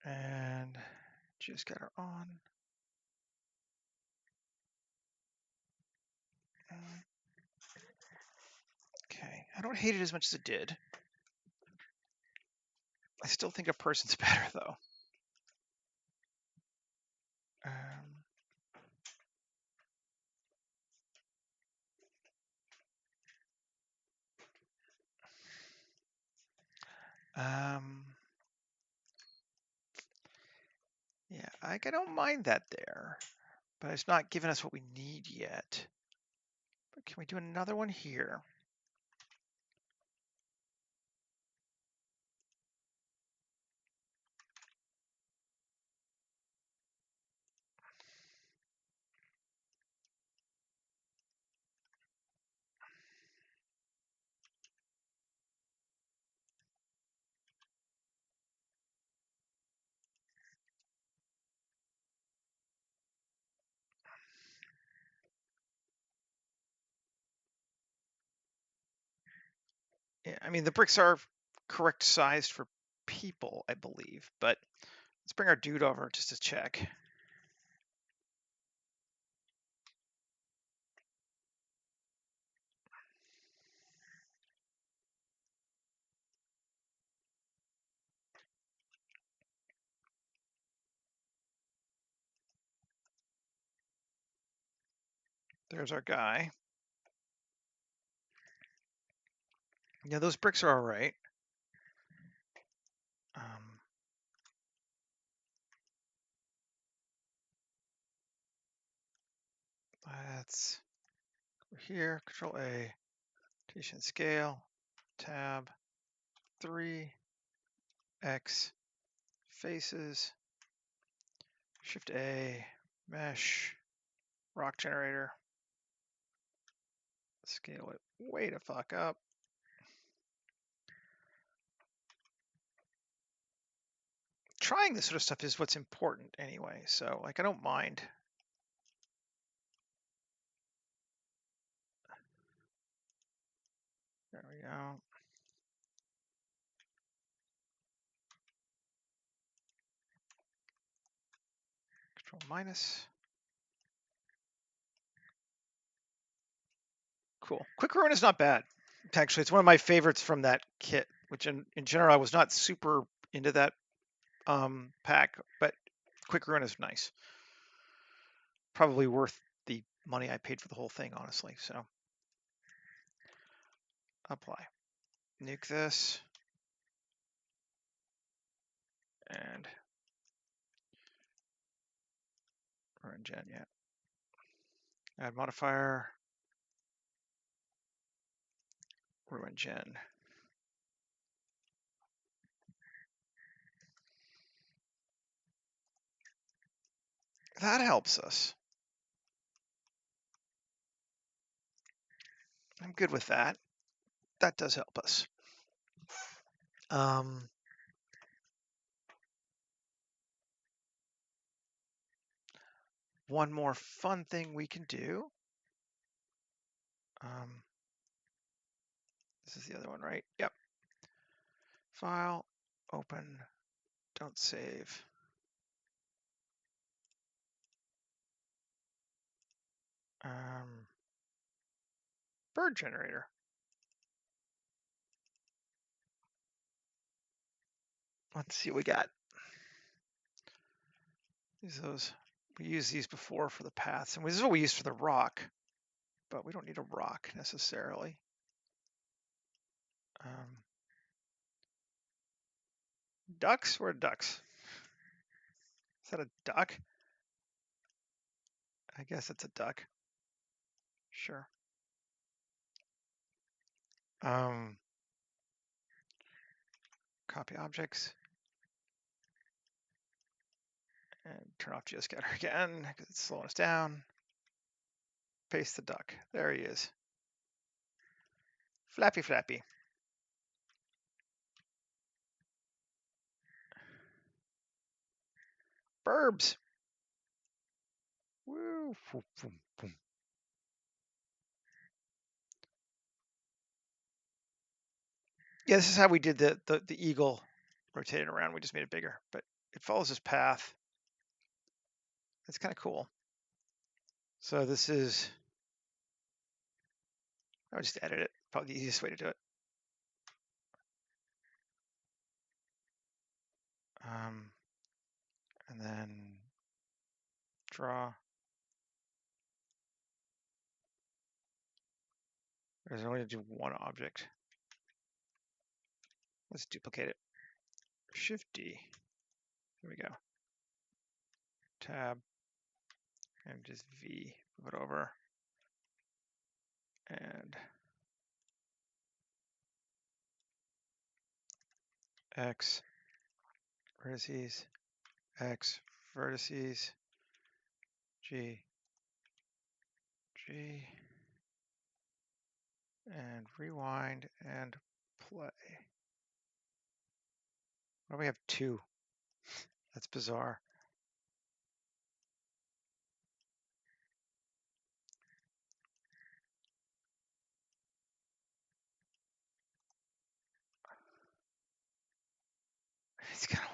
And just got her on. Okay, I don't hate it as much as it did. I still think a person's better though. Um, yeah, I don't mind that there, but it's not giving us what we need yet. But can we do another one here? Yeah, I mean, the bricks are correct sized for people, I believe, but let's bring our dude over just to check. There's our guy. Yeah, those bricks are all right. Let's go here, Control A, rotation scale, tab, 3, X, faces, Shift A, mesh, rock generator. Scale it way to fuck up. Trying this sort of stuff is what's important anyway, so like I don't mind. There we go. Control minus. Cool. Quick ruin is not bad. Actually, it's one of my favorites from that kit, which in general I was not super into that pack, but quick ruin is nice. Probably worth the money I paid for the whole thing, honestly. So apply. Nuke this. And run gen, yeah. Add modifier. Ruin gen. That helps us. I'm good with that. That does help us. One more fun thing we can do. This is the other one, right? Yep. File, open, don't save. Bird generator. Let's see what we got. Those we used these before for the paths, and this is what we use for the rock, but we don't need a rock necessarily. Ducks? Where are ducks? Is that a duck? I guess it's a duck. Sure. Copy objects. And turn off geoscatter again, because it's slowing us down. Paste the duck. There he is. Flappy, flappy. Burbs. Woo. Yeah, this is how we did the eagle rotated around. We just made it bigger, but it follows this path. It's kind of cool. So this is, I'll just edit it. Probably the easiest way to do it. And then draw. There's only to do one object. Let's duplicate it. Shift D. Here we go. Tab. And just V. Move it over. And X vertices. X vertices. G. G. And rewind and play. Why do we have two? That's bizarre.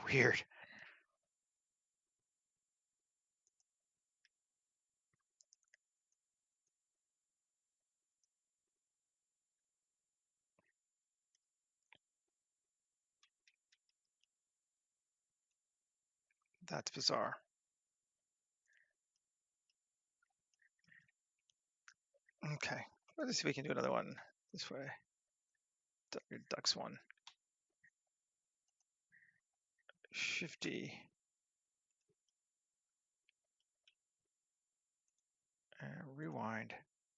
weird. That's bizarre. Okay, let's see if we can do another one this way. Ducks one. Shifty. And rewind.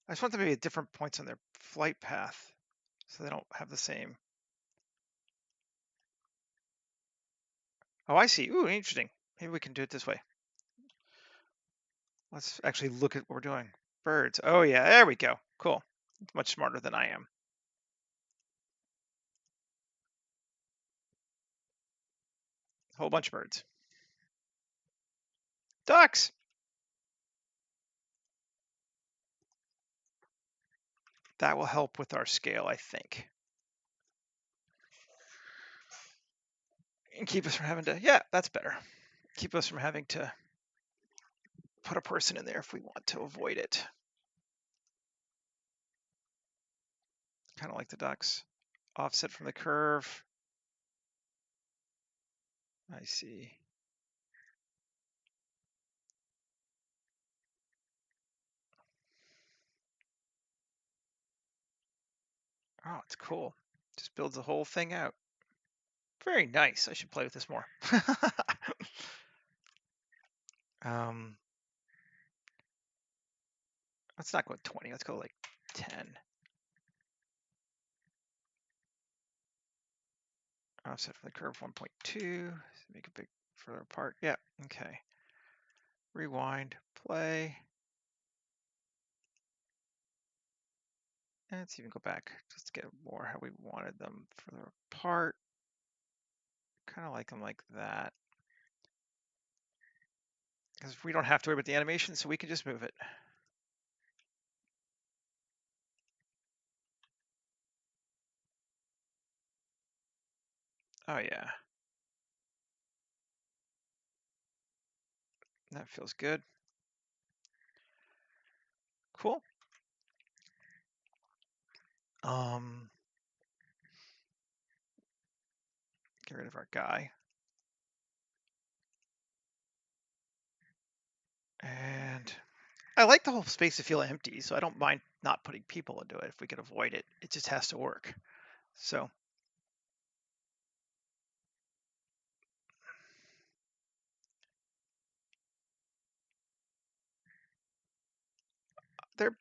I just want them to be at different points on their flight path so they don't have the same. Oh, I see. Ooh, interesting. Maybe we can do it this way. Let's actually look at what we're doing. Birds. Oh, yeah, there we go. Cool. It's much smarter than I am. A whole bunch of birds. Ducks. That will help with our scale, I think. And keep us from having to, yeah, that's better. Keep us from having to put a person in there if we want to avoid it. Kind of like the ducks. Offset from the curve. I see. Oh, it's cool. Just builds the whole thing out. Very nice. I should play with this more. Let's not go with 20. Let's go like 10. Offset from the curve 1.2. Make it big further apart. Yeah. Okay. Rewind. Play. And let's even go back just to get more how we wanted them further apart. Kind of like them like that. Because we don't have to worry about the animation, so we can just move it. Oh, yeah. That feels good. Cool. Get rid of our guy. And I like the whole space to feel empty, so I don't mind not putting people into it if we can avoid it. It just has to work. So they're,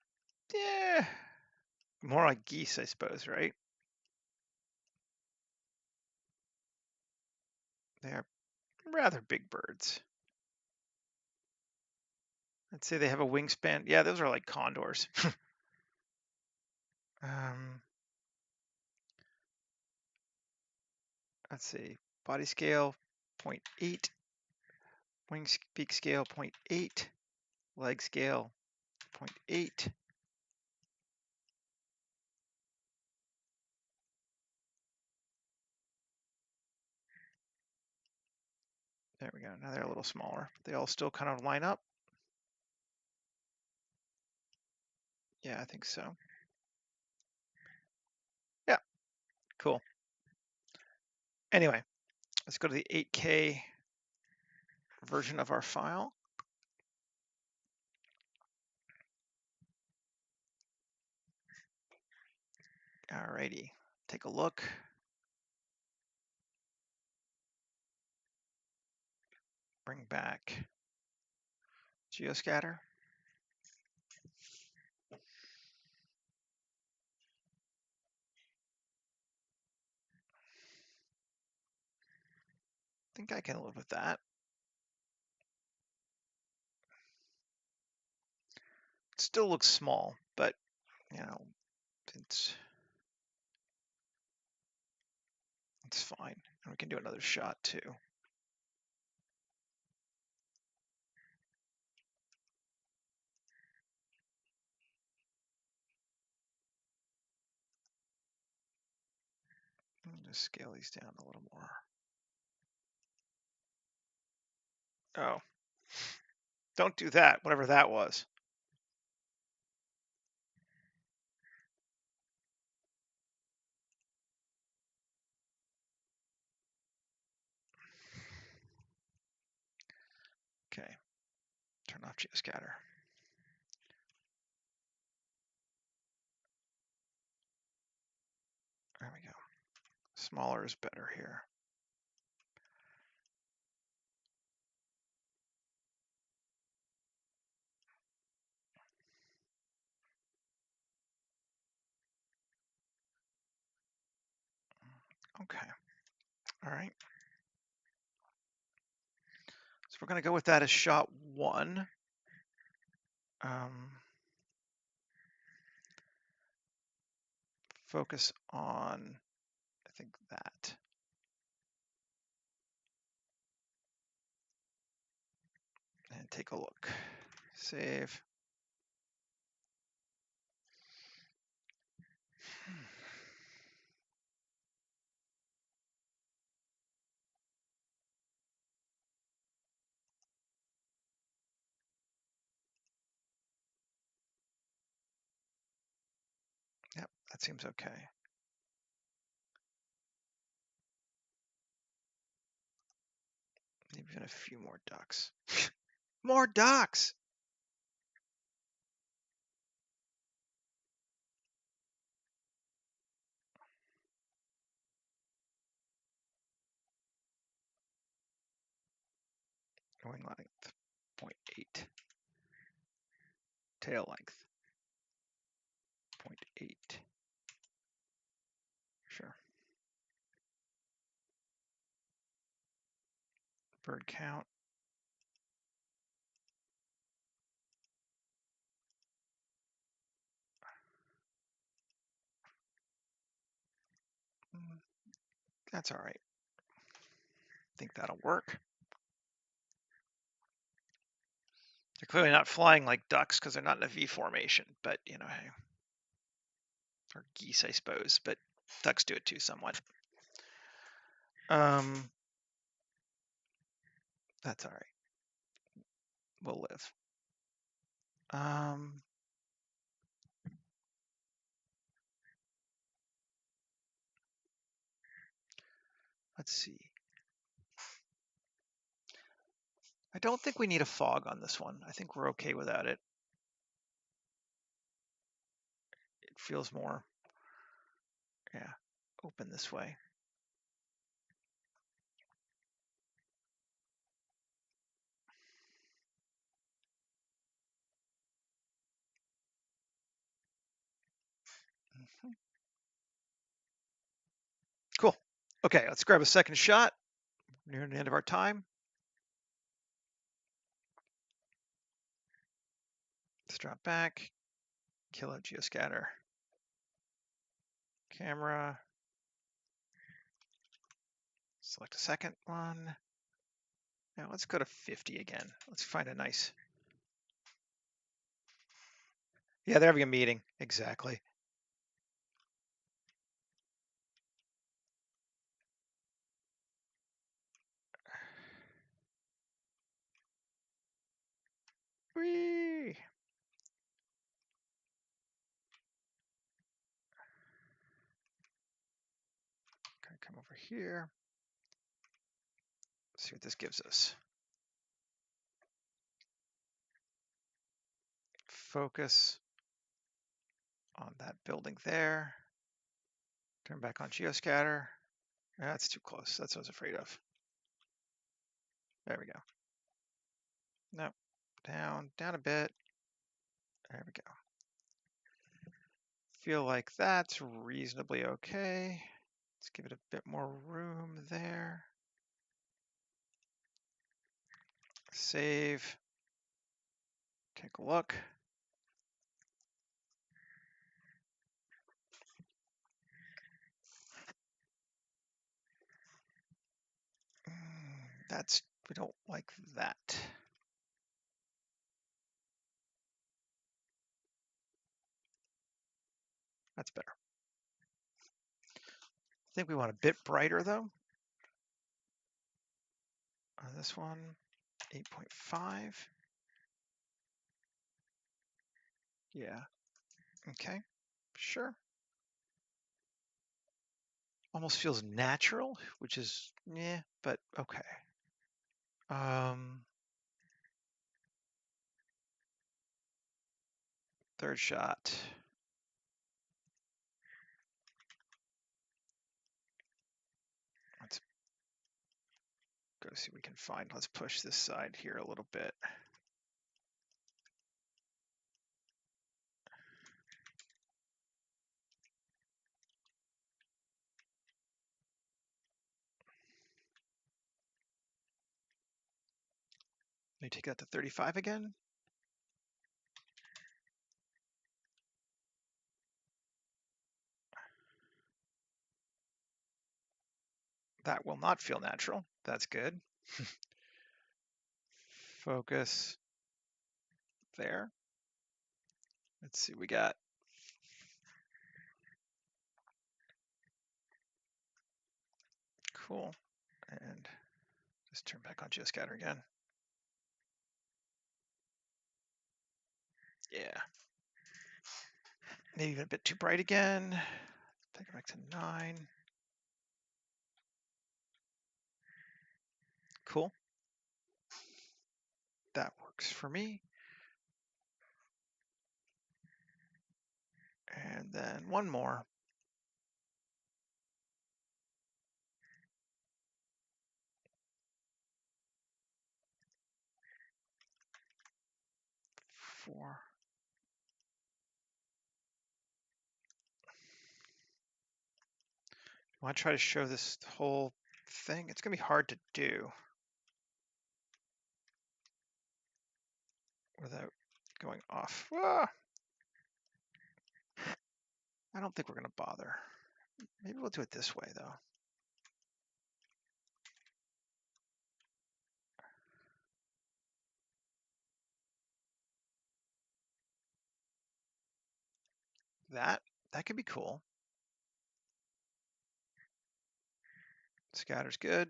yeah, more like geese, I suppose, right? They are rather big birds. I'd say they have a wingspan. Yeah, those are like condors. Let's see. Body scale 0.8, wing beak scale 0.8, leg scale 0.8. There we go. Now they're a little smaller. They all still kind of line up. Yeah, I think so. Yeah, cool. Anyway, let's go to the 8K version of our file. Alrighty, take a look. Bring back geoscatter. I think I can live with that. It still looks small, but you know, it's fine. And we can do another shot too. Just scale these down a little more. Oh, don't do that, whatever that was. Okay, turn off geoscatter. There we go. Smaller is better here. Okay, all right. So we're gonna go with that as shot one. Focus on, I think that. And take a look. Save. Yep, that seems okay. Even a few more ducks. More ducks! Wing length, 0.8. Tail length, 0.8. Sure. Bird count. That's all right. I think that'll work. They're clearly not flying like ducks because they're not in a V formation, but you know, hey. Or geese, I suppose, but ducks do it too somewhat. That's all right. We'll live. Let's see. I don't think we need a fog on this one. I think we're okay without it. It feels more, yeah, open this way. Cool. Okay, let's grab a second shot. Near the end of our time. Let's drop back. Kill out geoscatter. Camera. Select a second one. Now let's go to 50 again. Let's find a nice. Yeah, they're having a meeting. Exactly. Whee! Gonna come over here. See what this gives us. Focus on that building there. Turn back on geoscatter. That's too close. That's what I was afraid of. There we go. Nope. Down a bit. There we go. Feel like that's reasonably okay. Let's give it a bit more room there. Save. Take a look. We don't like that. That's better. I think we want a bit brighter though. On this one. 8.5. Yeah. Okay. Sure. Almost feels natural, which is, yeah, but okay. Third shot. Let's go see what we can find. Let's push this side here a little bit. Let me take that to 35 again. That will not feel natural. That's good. Focus there. Let's see, we got cool. And just turn back on geoscatter again. Yeah. Maybe even a bit too bright again. Take it back to 9. Cool. That works for me. And then one more. Four. I want to try to show this whole thing. It's going to be hard to do without going off. Ah, I don't think we're going to bother. Maybe we'll do it this way, though. That could be cool. Scatter's good.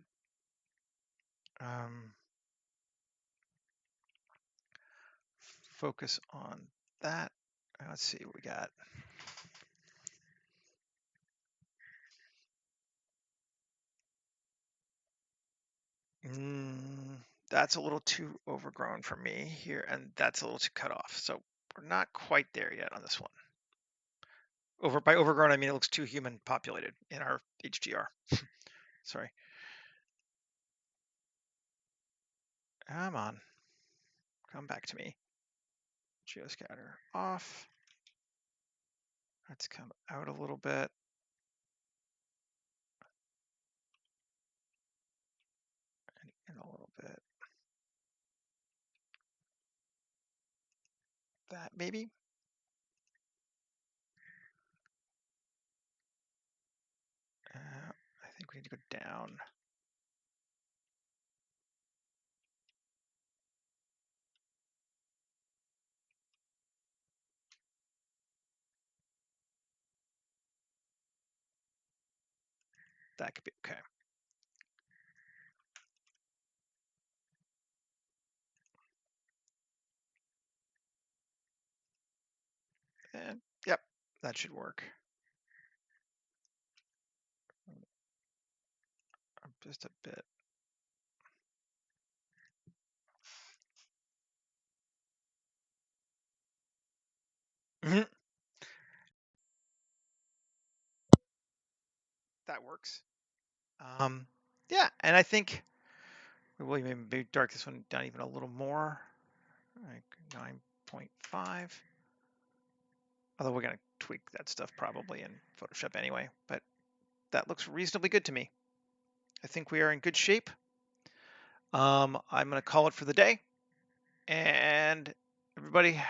Focus on that. Let's see what we got. That's a little too overgrown for me here, and that's a little too cut off. So we're not quite there yet on this one. By overgrown, I mean it looks too human populated in our HDR. Sorry. Come on. Come back to me. Geoscatter off. Let's come out a little bit. And in a little bit. That maybe. I think we need to go down. That could be okay. And yep, that should work. Just a bit. That works. Yeah, and I think we'll maybe dark this one down even a little more, like 9.5. Although we're gonna tweak that stuff probably in Photoshop anyway, but that looks reasonably good to me. I think we are in good shape. I'm gonna call it for the day, and everybody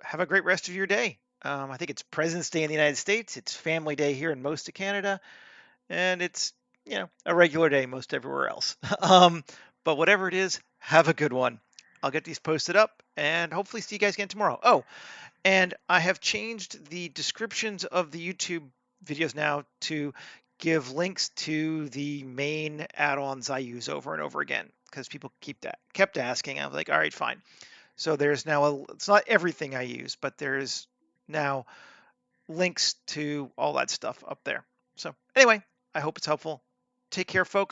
have a great rest of your day. I think it's President's Day in the United States. It's Family Day here in most of Canada, and it's a regular day most everywhere else. But whatever it is, have a good one. I'll get these posted up and hopefully see you guys again tomorrow. Oh, and I have changed the descriptions of the YouTube videos now to give links to the main add-ons I use over and over again. because people kept asking. I was like, all right, fine. So there's now it's not everything I use, but there's now links to all that stuff up there. So anyway, I hope it's helpful. Take care, folks.